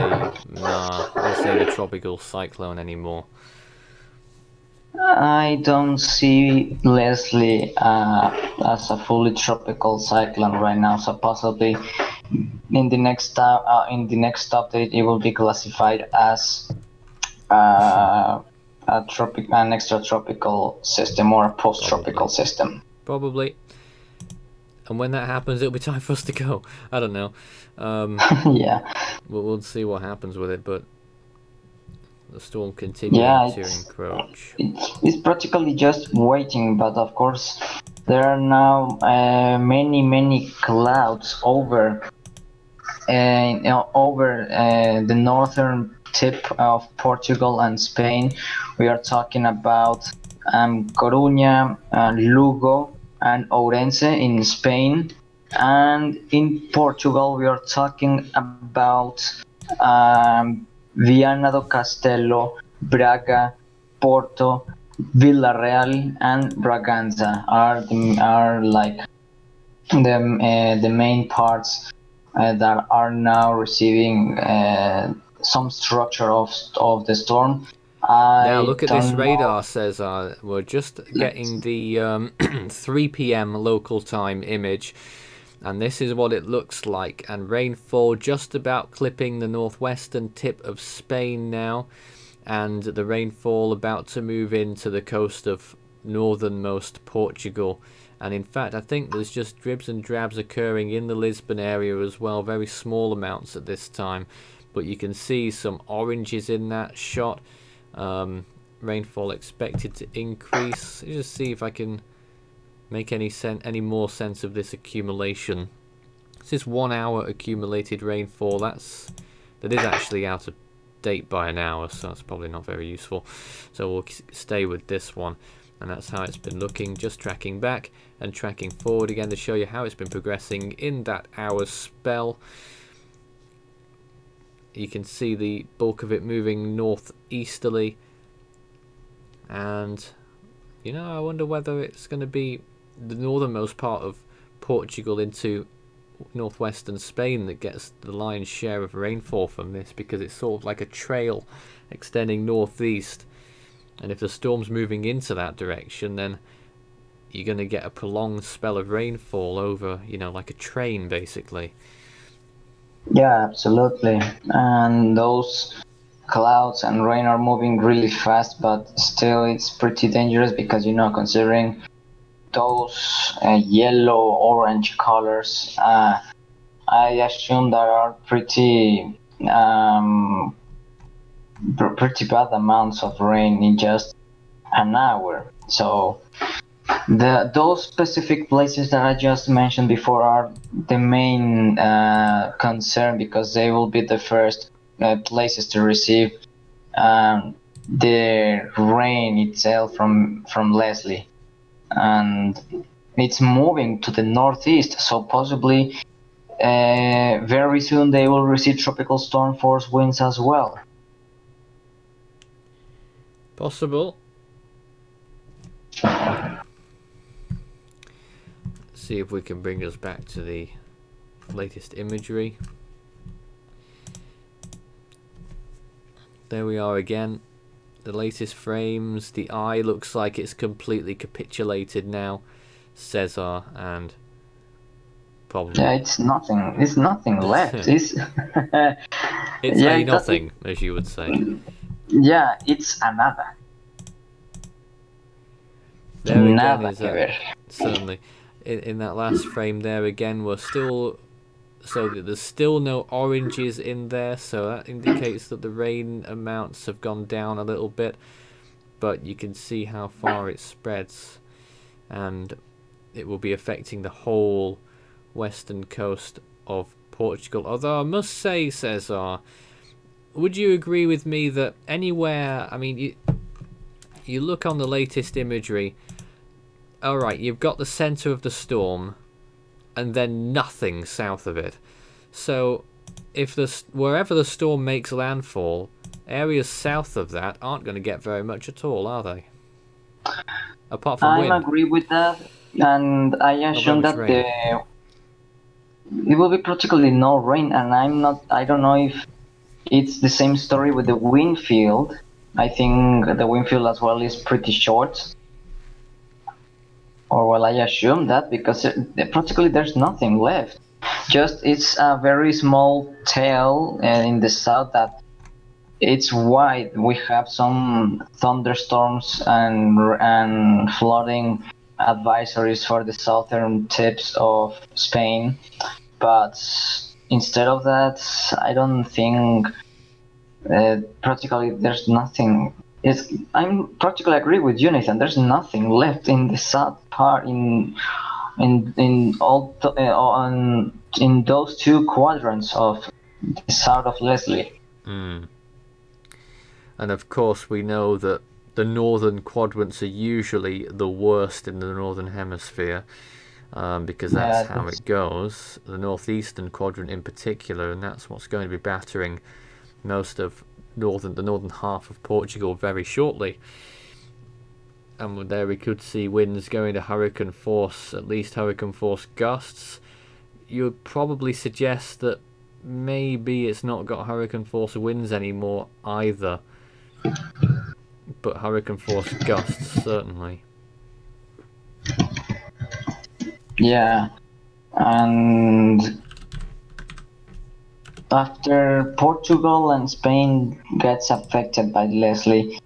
nah, they'll say the tropical cyclone anymore. I don't see Leslie as a fully tropical cyclone right now, so possibly in the next update it will be classified as an extratropical system or a post-tropical system. Probably. And when that happens, it'll be time for us to go. I don't know. Yeah. We'll see what happens with it, but the storm continuing to encroach. It's practically just waiting, but of course there are now many clouds over the northern tip of Portugal and Spain. We are talking about Coruña, Lugo, and Ourense in Spain, and in Portugal we are talking about Viana do Castelo, Braga, Porto, Villarreal, and Braganza are like the main parts that are now receiving some structure of the storm. Now look at this radar, Cesar. We're just getting the 3 p.m. local time image. And this is what it looks like, and rainfall just about clipping the northwestern tip of Spain now, and the rainfall about to move into the coast of northernmost Portugal. And in fact, I think there's just dribs and drabs occurring in the Lisbon area as well, very small amounts at this time, but you can see some oranges in that shot. Rainfall expected to increase. Let's just see if I can make any more sense of this accumulation. This is 1 hour accumulated rainfall. That is actually out of date by an hour, so that's probably not very useful. So we'll stay with this one, and that's how it's been looking, just tracking back and tracking forward again to show you how it's been progressing in that hour's spell. You can see the bulk of it moving northeasterly, and you know, I wonder whether it's going to be the northernmost part of Portugal into northwestern Spain that gets the lion's share of rainfall from this, because it's sort of like a trail extending northeast, and if the storm's moving into that direction, then you're going to get a prolonged spell of rainfall over, you know, like a train basically. Yeah, absolutely. And those clouds and rain are moving really fast, but still it's pretty dangerous because, you know, considering those yellow orange colors, I assume there are pretty pretty bad amounts of rain in just an hour. So those specific places that I just mentioned before are the main concern, because they will be the first places to receive the rain itself from Leslie. And it's moving to the northeast, so possibly very soon they will receive tropical storm force winds as well. Possible. Let's see if we can bring us back to the latest imagery. There we are again. The latest frames. The eye looks like it's completely capitulated now, Cesar, and probably it's nothing left. It's yeah, a nothing, as you would say. Yeah, it's a nada. There again Nada is certainly in that last frame there again, we're still, so there's still no oranges in there, so that indicates that the rain amounts have gone down a little bit, but you can see how far it spreads, and it will be affecting the whole western coast of Portugal. Although I must say, Cesar, would you agree with me that anywhere, I mean, you look on the latest imagery, alright, you've got the centre of the storm and then nothing south of it. So if wherever the storm makes landfall, areas south of that aren't going to get very much at all, are they? Apart from wind. I agree with that, and I assume that it will be practically no rain, and I don't know if it's the same story with the wind field. I think the wind field as well is pretty short. Or well, I assume that, because practically there's nothing left. Just it's a very small tail in the south that it's wide. We have some thunderstorms and flooding advisories for the southern tips of Spain, but instead of that, I don't think practically there's nothing. I'm practically agree with you, Nathan. There's nothing left in the south part in those two quadrants of the south of Leslie. And of course, we know that the northern quadrants are usually the worst in the northern hemisphere, because that's how it goes. The northeastern quadrant in particular, and that's what's going to be battering most of the northern half of Portugal very shortly. And there we could see winds going to hurricane force, at least hurricane force gusts. You would probably suggest that maybe it's not got hurricane force winds anymore either, but hurricane force gusts certainly. Yeah, And after Portugal and Spain gets affected by Leslie,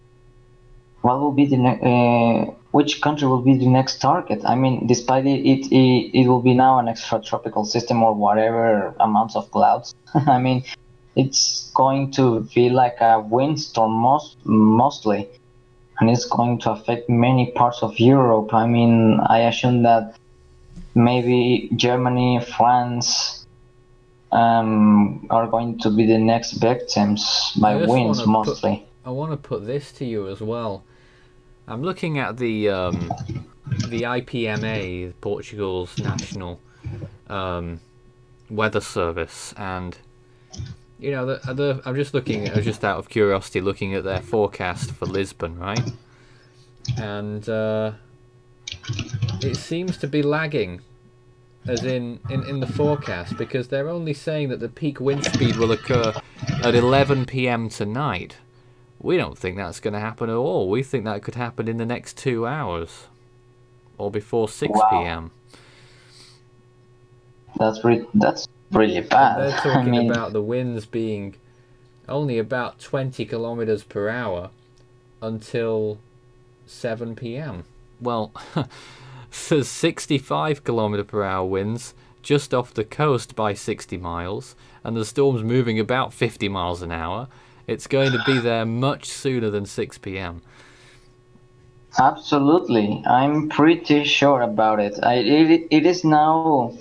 what will be the which country will be the next target? I mean, despite it will be now an extratropical system or whatever amounts of clouds. I mean, it's going to feel like a windstorm mostly, and it's going to affect many parts of Europe. I mean, I assume that maybe Germany, France, are going to be the next victims by winds mostly. I want to put this to you as well. I'm looking at the IPMA, Portugal's national weather service, and you know, I'm just looking. Just out of curiosity, looking at their forecast for Lisbon, right? And it seems to be lagging, as in the forecast, because they're only saying that the peak wind speed will occur at 11 p.m. tonight. We don't think that's going to happen at all. We think that could happen in the next 2 hours, or before 6 p.m. That's really bad. And they're talking about the winds being only about 20 kilometers per hour until 7 p.m. Well, there's 65 kilometer per hour winds just off the coast by 60 miles, and the storm's moving about 50 miles an hour. It's going to be there much sooner than 6 p.m. Absolutely. I'm pretty sure about it. It is now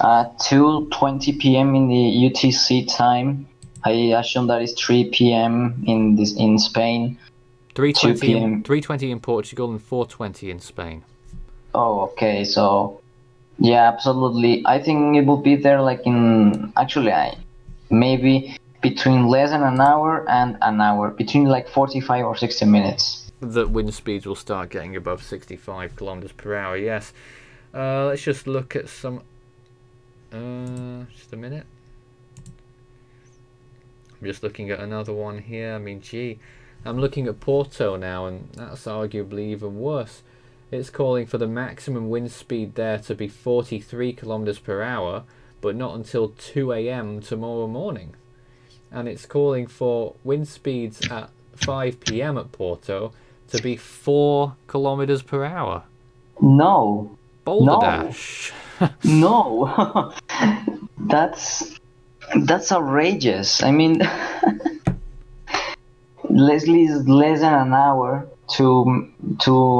2:20 p.m. in the UTC time. I assume that is 3 p.m. in Spain. 3:20 in Portugal and 4:20 in Spain. Oh, okay. So, yeah, absolutely. I think it will be there like maybe between less than an hour and an hour, between like 45 or 60 minutes. The wind speeds will start getting above 65 kilometers per hour, yes. Let's just look at some... just a minute. I'm just looking at another one here. I mean, gee, I'm looking at Porto now, and that's arguably even worse. It's calling for the maximum wind speed there to be 43 kilometers per hour, but not until 2 a.m. tomorrow morning. And it's calling for wind speeds at 5 p.m. at Porto to be 4 kilometers per hour. No. Balderdash. No. That's outrageous. I mean, Leslie is less than an hour to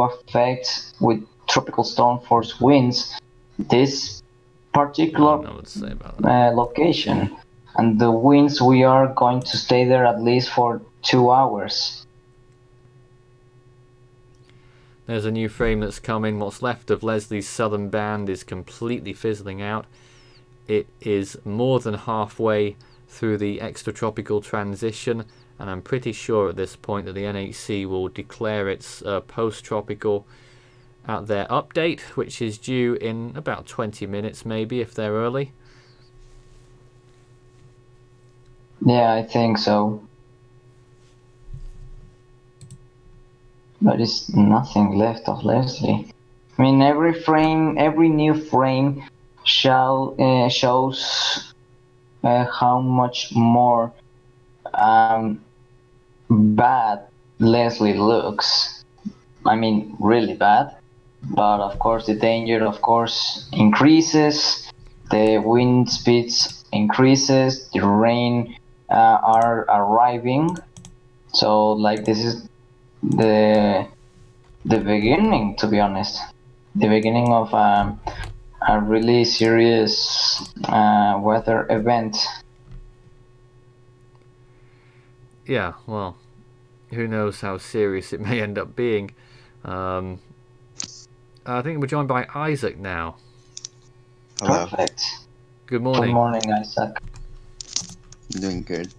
affect with tropical storm force winds this particular location. And the winds, we are going to stay there at least for 2 hours. There's a new frame that's coming. What's left of Leslie's southern band is completely fizzling out. It is more than halfway through the extratropical transition, and I'm pretty sure at this point that the NHC will declare its post-tropical at their update, which is due in about 20 minutes maybe, if they're early. Yeah, I think so. There is nothing left of Leslie. I mean, every new frame shows how much more bad Leslie looks. I mean, really bad. But of course, the danger, increases. The wind speeds increases. The rain are arriving. So, like, this is the beginning, to be honest. The beginning of a really serious weather event. Yeah, well, who knows how serious it may end up being. I think we're joined by Isaac now. Hello. Perfect. Good morning. Good morning, Isaac. I'm doing good.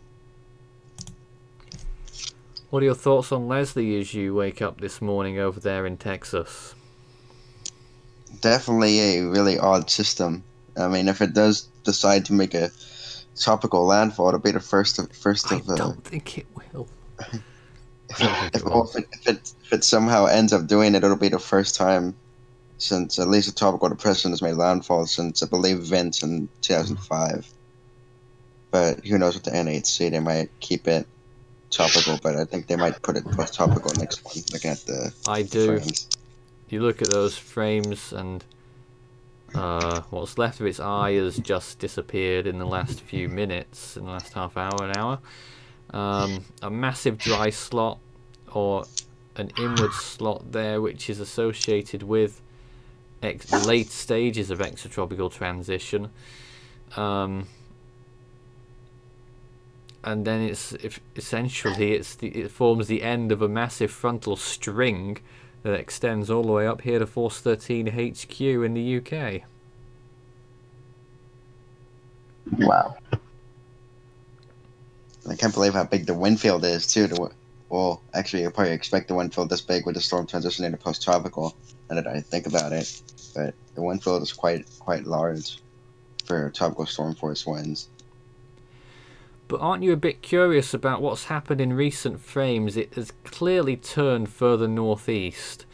What are your thoughts on Leslie as you wake up this morning over there in Texas? Definitely a really odd system. I mean, if it does decide to make a tropical landfall, it'll be the first of. I don't think it will. If it somehow ends up doing it, it'll be the first time since at least a tropical depression has made landfall since I believe Vince in 2005. But who knows with the NHC? They might keep it tropical, but I think they might put it post-tropical next one. Looking at the frames. You look at those frames, and what's left of its eye has just disappeared in the last few minutes, in the last half hour, an hour. A massive dry slot, or an inward slot there, which is associated with late stages of extratropical transition. And then it forms the end of a massive frontal string that extends all the way up here to Force 13 HQ in the UK. Wow. I can't believe how big the wind field is too. Well, actually, you probably expect the wind field this big with the storm transitioning to post-tropical. Now that I think about it, but the wind field is quite large for tropical storm force winds. But aren't you a bit curious about what's happened in recent frames? It has clearly turned further northeast.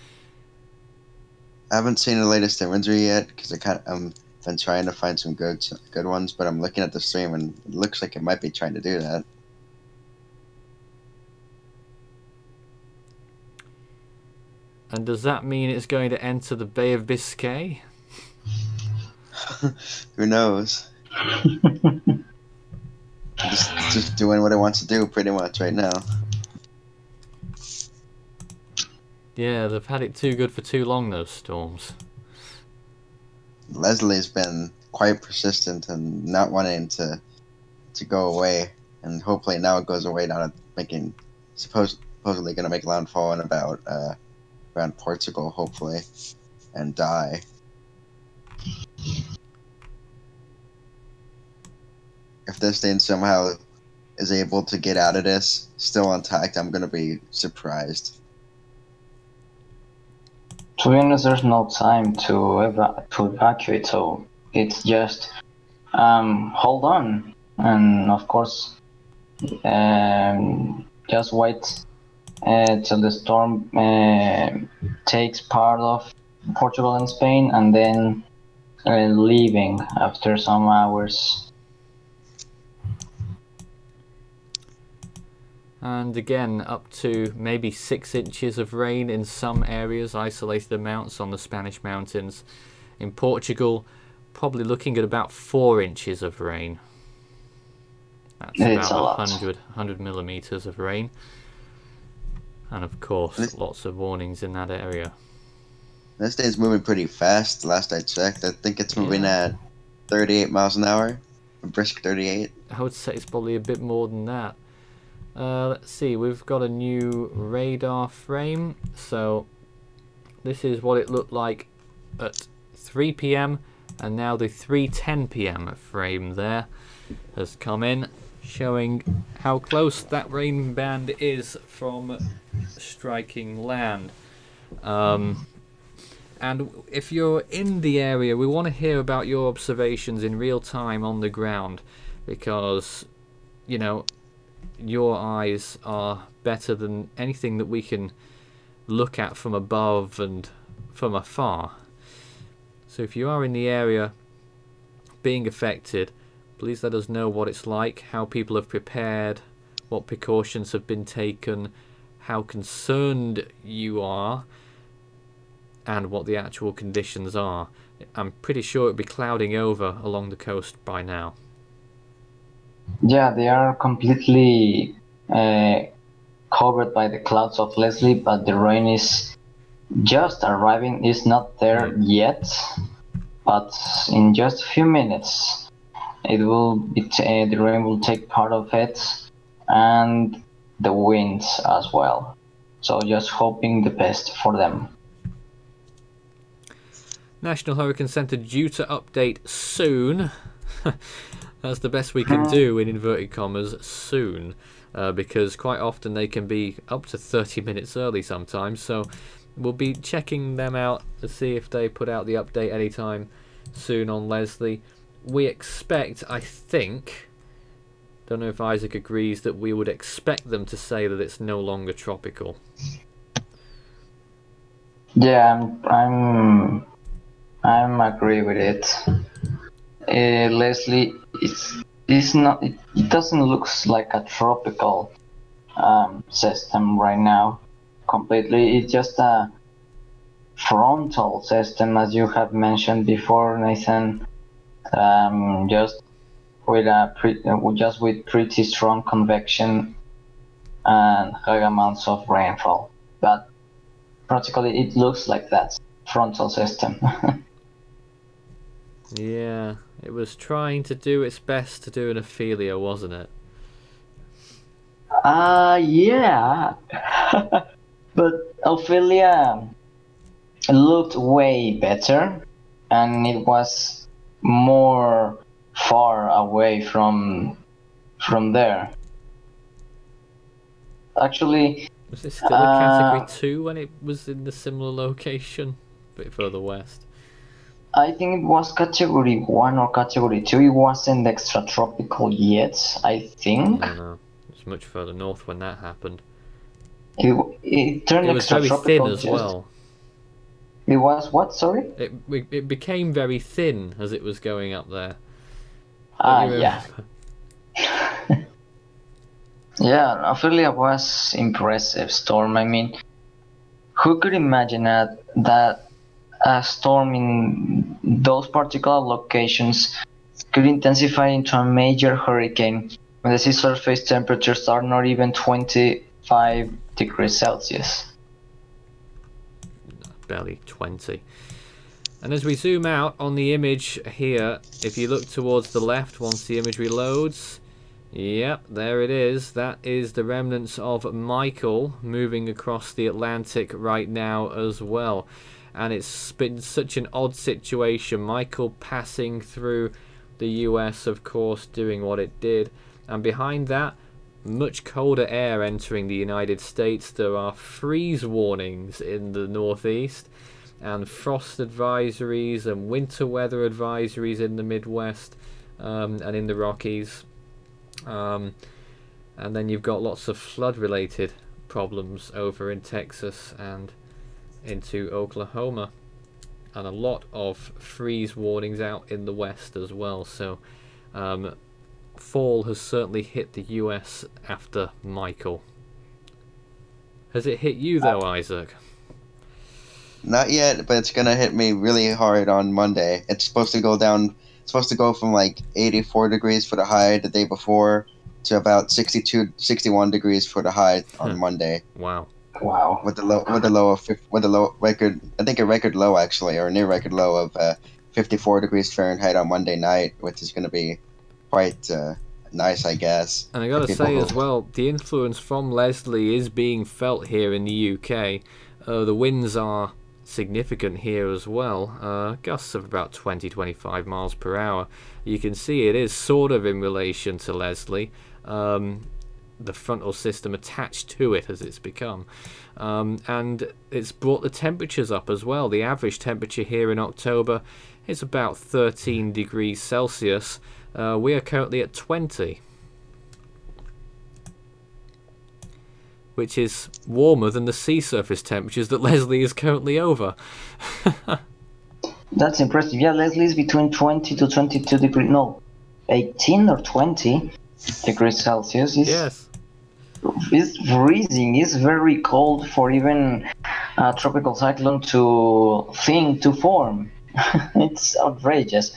I haven't seen the latest imagery yet because I'm been trying to find some good ones, but I'm looking at the stream and it looks like it might be trying to do that. And does that mean it's going to enter the Bay of Biscay? Who knows? just doing what it wants to do pretty much right now. Yeah, they've had it too good for too long, those storms. Leslie's been quite persistent and not wanting to go away, and hopefully now it goes away now, making supposedly going to make landfall in about around Portugal, hopefully, and die. If this thing somehow is able to get out of this still intact, I'm going to be surprised. To be honest, there's no time to evacuate, so it's just hold on, and of course just wait till the storm takes part of Portugal and Spain, and then leaving after some hours. And again, up to maybe 6 inches of rain in some areas, isolated amounts on the Spanish mountains. In Portugal, probably looking at about 4 inches of rain. That's about 100 millimeters of rain. And of course, lots of warnings in that area. This thing's moving pretty fast. Last I checked, I think it's moving at 38 miles an hour. A brisk 38. I would say it's probably a bit more than that. Let's see, we've got a new radar frame. So this is what it looked like at 3 PM, and now the 3:10 PM frame there has come in, showing how close that rain band is from striking land. And if you're in the area, we want to hear about your observations in real time on the ground, because, you know, your eyes are better than anything that we can look at from above and from afar. So if you are in the area being affected, please let us know what it's like, how people have prepared, what precautions have been taken, how concerned you are, and what the actual conditions are. I'm pretty sure it'd be clouding over along the coast by now. Yeah, they are completely covered by the clouds of Leslie, but the rain is just arriving. It's not there yet, but in just a few minutes it will be the rain will take part of it, and the winds as well. So just hoping the best for them. National Hurricane Center due to update soon. That's the best we can do, in inverted commas, soon, because quite often they can be up to 30 minutes early sometimes. So we'll be checking them out to see if they put out the update anytime soon on Leslie. We expect, I think, don't know if Isaac agrees, that we would expect them to say that it's no longer tropical. Yeah, I'm I'm agree with it. Leslie, it's not. It doesn't look like a tropical system right now. Completely, it's just a frontal system, as you have mentioned before, Nathan. Just with pretty strong convection and high amounts of rainfall. But practically, it looks like that frontal system. Yeah, it was trying to do its best to do an Ophelia, wasn't it? Yeah. But Ophelia looked way better, and it was more far away from there. Actually, Was it still a category 2 when it was in the similar location, a bit further west? I think it was category 1 or category 2. It wasn't extratropical yet, I think. No. It was much further north when that happened. It turned It was very thin as just... well. It was what, sorry? It became very thin as it was going up there. Yeah. Yeah, Ophelia was impressive storm. I mean, who could imagine that a storm in those particular locations could intensify into a major hurricane when the sea surface temperatures are not even 25 degrees Celsius? Barely 20. And as we zoom out on the image here, if you look towards the left once the imagery loads, yep, there it is. That is the remnants of Michael moving across the Atlantic right now as well. And it's been such an odd situation. Michael passing through the US, of course, doing what it did. And behind that, much colder air entering the United States. There are freeze warnings in the Northeast, and frost advisories and winter weather advisories in the Midwest and in the Rockies. And then you've got lots of flood-related problems over in Texas and into Oklahoma, and a lot of freeze warnings out in the west as well. So fall has certainly hit the US after Michael. Has it hit you though, Isaac? Not yet, but it's gonna hit me really hard on Monday. It's supposed to go down. It's supposed to go from like 84 degrees for the high the day before to about 61 degrees for the high on Monday. Wow. Wow. With the low record, I think a record low actually, or near record low of 54 degrees Fahrenheit on Monday night, which is gonna be quite nice, I guess. And I gotta say as well, the influence from Leslie is being felt here in the UK. The winds are significant here as well, gusts of about 20-25 miles per hour. You can see it is sort of in relation to Leslie, the frontal system attached to it as it's become, and it's brought the temperatures up as well. The average temperature here in October is about 13 degrees Celsius. We are currently at 20, which is warmer than the sea surface temperatures that Leslie is currently over. That's impressive. Yeah, Leslie is between 20 to 22 degrees. No, 18 or 20 degrees Celsius. Yes. It's freezing. It's very cold for even a tropical cyclone to form. It's outrageous.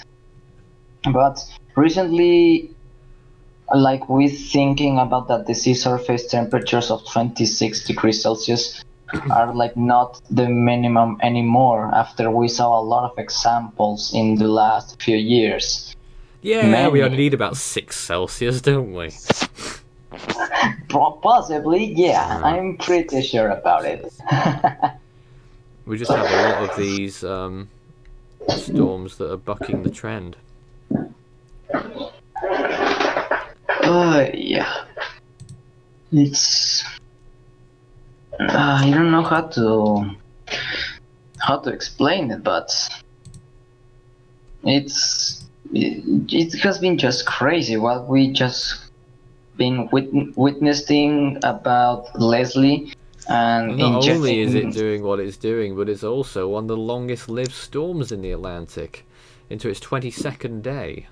But recently, like we're thinking about that the sea surface temperatures of 26 degrees Celsius are like not the minimum anymore after we saw a lot of examples in the last few years. Yeah, we only need about 6 Celsius, don't we? Possibly, yeah. I'm pretty sure about it. We just have a lot of these storms that are bucking the trend. Yeah. It's... I don't know how to explain it, but it has been just crazy what we just been witnessing about Leslie and Not only is it injecting. doing what it's doing, but it's also one of the longest lived storms in the Atlantic, into its 22nd day.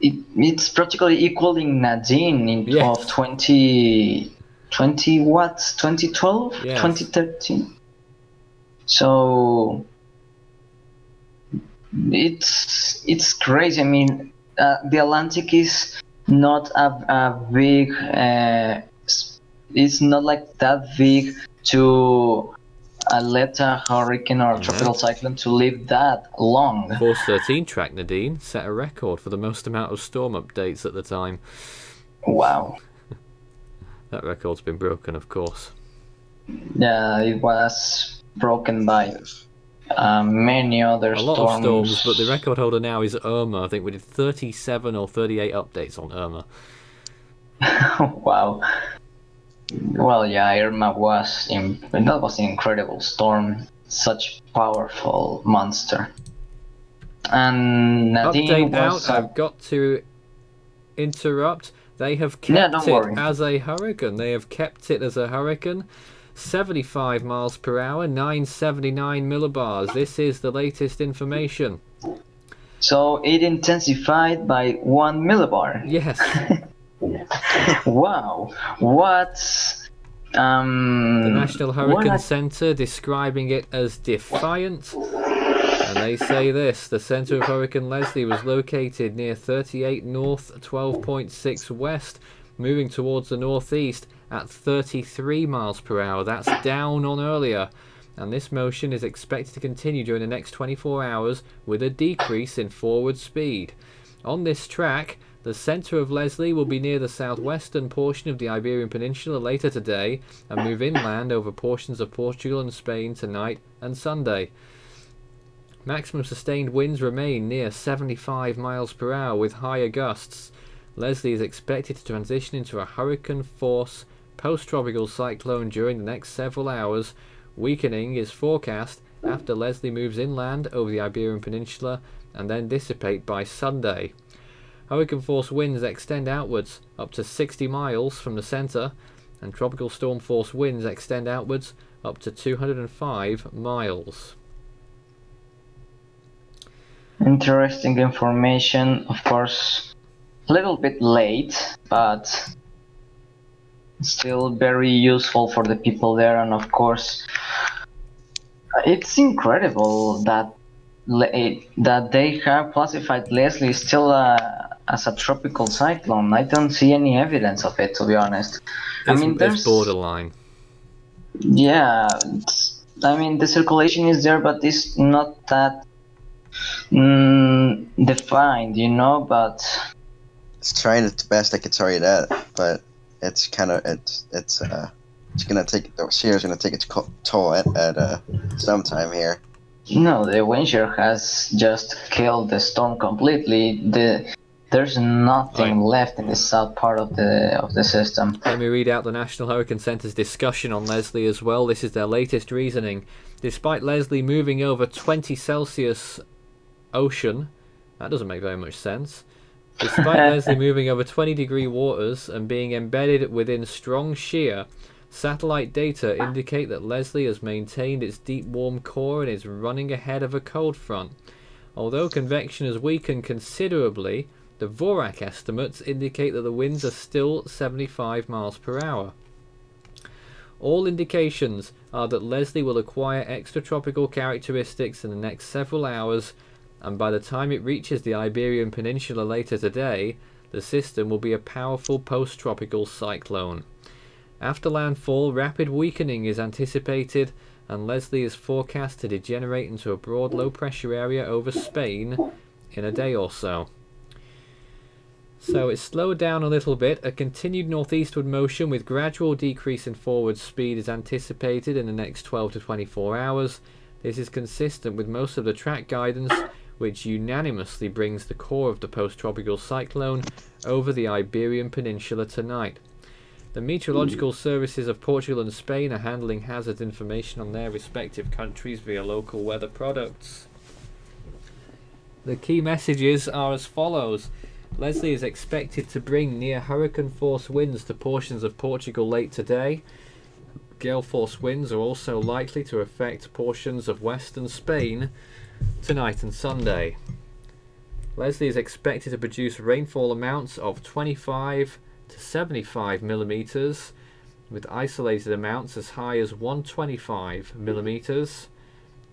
It's practically equaling Nadine Yes. of 2020 what? 2012? Yes. 2013? So it's crazy. I mean, the Atlantic is not a big. It's not like that big to let a hurricane or tropical cyclone to live that long. Force 13 track Nadine set a record for the most amount of storm updates at the time. Wow. That record's been broken, of course. Yeah, it was broken by many other A lot of storms, but the record holder now is Irma. I think we did 37 or 38 updates on Irma. Wow. Well, yeah, Irma was that was an incredible storm. Such powerful monster. And Nadine Update was out. I've got to interrupt. They have kept don't it worry. as a hurricane. They have kept it as a hurricane. 75 miles per hour, 979 millibars. This is the latest information. So it intensified by 1 millibar. Yes. Wow. What's The National Hurricane what? Center describing it as defiant. And they say this: the center of Hurricane Leslie was located near 38 north, 12.6 west, moving towards the northeast at 33 miles per hour. That's down on earlier. And this motion is expected to continue during the next 24 hours with a decrease in forward speed. On this track, the center of Leslie will be near the southwestern portion of the Iberian Peninsula later today and move inland over portions of Portugal and Spain tonight and Sunday. Maximum sustained winds remain near 75 miles per hour with higher gusts. Leslie is expected to transition into a hurricane force post-tropical cyclone during the next several hours. Weakening is forecast after Leslie moves inland over the Iberian Peninsula and then dissipate by Sunday. Hurricane force winds extend outwards up to 60 miles from the center, and tropical storm force winds extend outwards up to 205 miles. Interesting information, of course. A little bit late, but still very useful for the people there. And of course, it's incredible that they have classified Leslie still as a tropical cyclone. I don't see any evidence of it, to be honest. It's borderline. Yeah, I mean, the circulation is there, but it's not that defined, you know. But It's trying its best. I can tell you that, but it's kind of it's gonna take the shear is gonna take its toll at some time here. no, the wind shear has just killed the storm completely. There's nothing left in the south part of the system. Let me read out the National Hurricane Center's discussion on Leslie as well. This is their latest reasoning. Despite Leslie moving over 20 Celsius ocean, that doesn't make very much sense. Despite Leslie moving over 20-degree waters and being embedded within strong shear, satellite data indicate that Leslie has maintained its deep warm core and is running ahead of a cold front. Although convection has weakened considerably, the Vorak estimates indicate that the winds are still 75 miles per hour. All indications are that Leslie will acquire extratropical characteristics in the next several hours, and by the time it reaches the Iberian Peninsula later today, the system will be a powerful post-tropical cyclone. After landfall, rapid weakening is anticipated, and Leslie is forecast to degenerate into a broad low-pressure area over Spain in a day or so. So it's slowed down a little bit. A continued northeastward motion with gradual decrease in forward speed is anticipated in the next 12 to 24 hours. This is consistent with most of the track guidance, which unanimously brings the core of the post-tropical cyclone over the Iberian Peninsula tonight. The meteorological services of Portugal and Spain are handling hazard information on their respective countries via local weather products. The key messages are as follows. Leslie is expected to bring near hurricane force winds to portions of Portugal late today. gale force winds are also likely to affect portions of western Spain tonight and Sunday. Leslie is expected to produce rainfall amounts of 25 to 75 millimeters, with isolated amounts as high as 125 millimeters,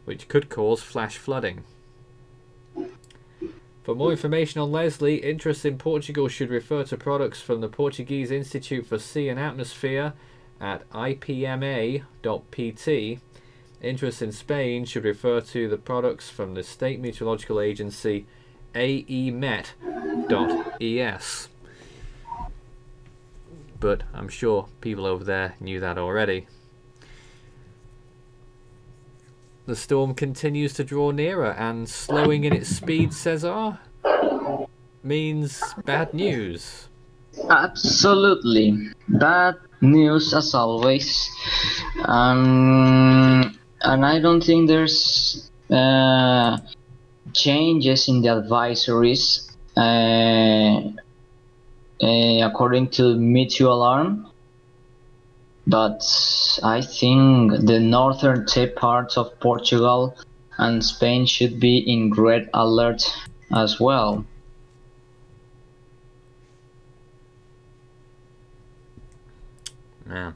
which could cause flash flooding. For more information on Leslie, interest in Portugal should refer to products from the Portuguese Institute for Sea and Atmosphere at ipma.pt. Interest in Spain should refer to the products from the State Meteorological Agency aemet.es. But I'm sure people over there knew that already. The storm continues to draw nearer, and slowing in its speed, Cesar, means bad news. Absolutely. Bad news as always. And I don't think there's changes in the advisories according to Meteo Alarm. But I think the northern tip parts of Portugal and Spain should be in red alert as well. Yeah,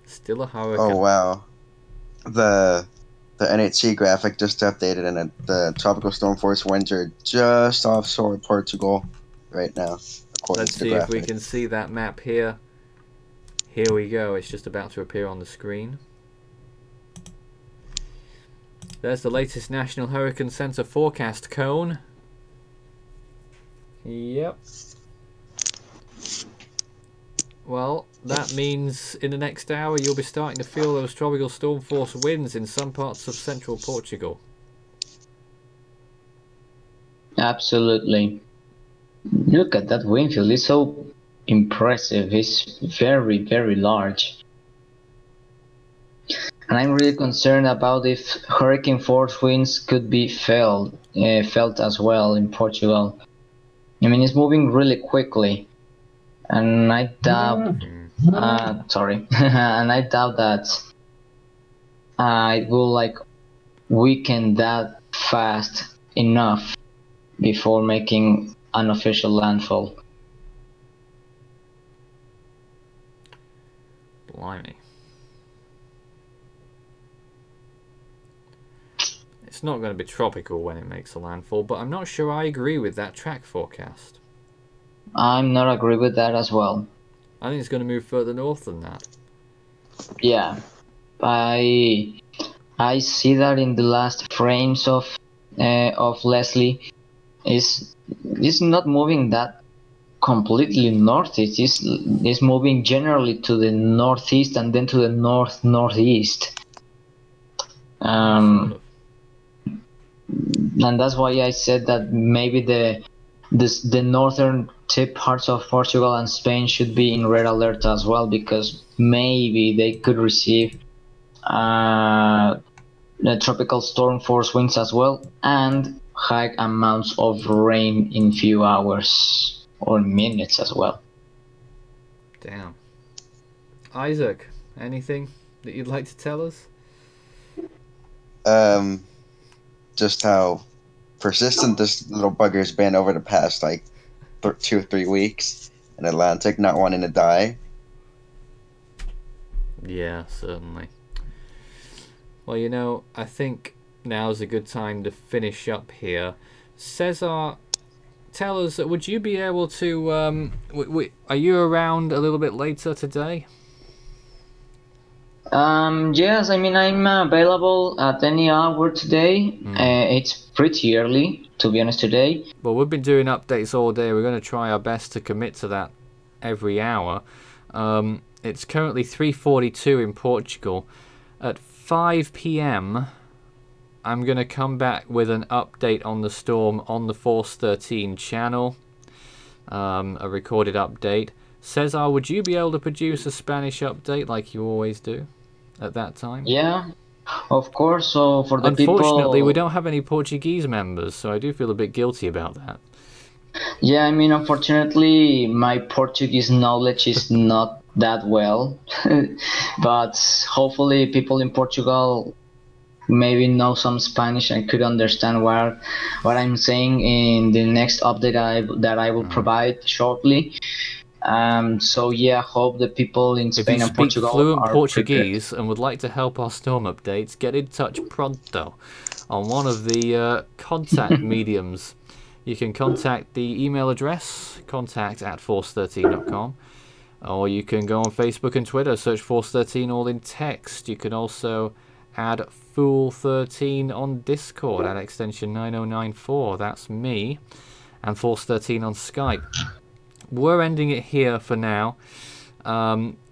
still a hurricane. Oh wow, the NHC graphic just updated, and the tropical storm force winds are just offshore Portugal right now. Let's see if we can see that map here. Here we go. It's just about to appear on the screen. There's the latest National Hurricane Center forecast cone. Yep. Well, that means in the next hour you'll be starting to feel those tropical storm force winds in some parts of central Portugal. Absolutely. Look at that wind field. It's so impressive. It's very, very large. And I'm really concerned about if hurricane force winds could be felt as well in Portugal. I mean, it's moving really quickly. And I doubt, and I doubt that it will weaken that fast enough before making an official landfall. Blimey. It's not going to be tropical when it makes a landfall, but I'm not sure I agree with that track forecast. I'm not agree with that as well. I think it's going to move further north than that. Yeah, I see that in the last frames of Leslie. Is not moving that completely northeast. It's moving generally to the northeast and then to the northeast. And that's why I said that maybe the northern tip parts of Portugal and Spain should be in red alert as well, because maybe they could receive the tropical storm force winds as well, and high amounts of rain in few hours or minutes as well. Damn. Isaac, anything that you'd like to tell us? Just how persistent this little bugger's been over the past 2 or 3 weeks in Atlantic, not wanting to die. Yeah, certainly. Well, I think now's a good time to finish up here. Cesar, tell us, would you be able to, are you around a little bit later today? Yes, I mean, I'm available at any hour today. It's pretty early, to be honest, today. Well, we've been doing updates all day. We're going to try our best to commit to that every hour. It's currently 3:42 in Portugal. At 5 p.m, I'm going to come back with an update on the storm on the Force 13 channel, a recorded update. Cesar, would you be able to produce a Spanish update like you always do at that time? Yeah, of course. So for the Unfortunately, we don't have any Portuguese members, so I do feel a bit guilty about that. Yeah, I mean, unfortunately, my Portuguese knowledge is not that well, but hopefully people in Portugal maybe know some Spanish and could understand what I'm saying in the next update that I will provide shortly. So yeah, hope the people in If Spain you and speak Portugal fluent are prepared. Portuguese and would like to help our storm updates, get in touch pronto on one of the contact mediums. You can contact the email address, contact@force13.com, or you can go on Facebook and Twitter, search Force13 all in text. You can also add Fool13 on Discord at extension 9094, that's me, and Force13 on Skype. We're ending it here for now.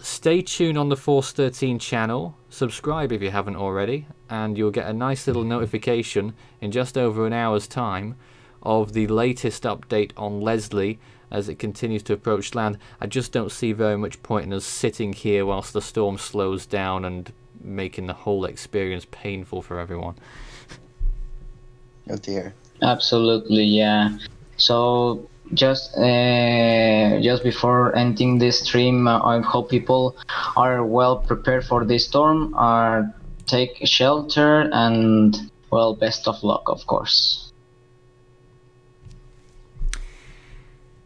Stay tuned on the Force 13 channel, subscribe if you haven't already, and you'll get a nice little notification in just over an hour's time of the latest update on Leslie as it continues to approach land. I just don't see very much point in us sitting here whilst the storm slows down and making the whole experience painful for everyone. Oh dear. Absolutely, yeah. So just before ending this stream, I hope people are well prepared for this storm, take shelter, and well, best of luck, of course.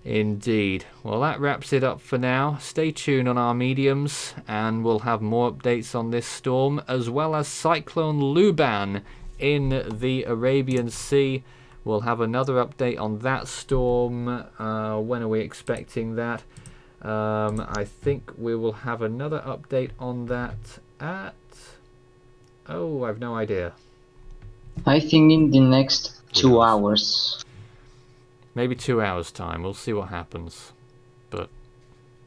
Indeed. Well, that wraps it up for now. Stay tuned on our mediums and we'll have more updates on this storm, as well as Cyclone Luban in the Arabian Sea. We'll have another update on that storm. When are we expecting that? I think we will have another update on that at... Oh, I've no idea. I think in the next 2 hours. Maybe 2 hours time. We'll see what happens. But,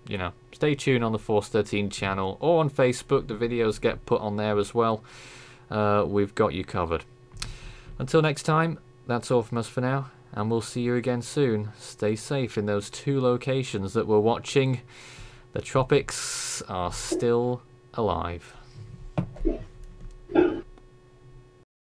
you know, stay tuned on the Force 13 channel or on Facebook. The videos get put on there as well. We've got you covered. Until next time, that's all from us for now. And we'll see you again soon. Stay safe in those 2 locations that we're watching. The tropics are still alive.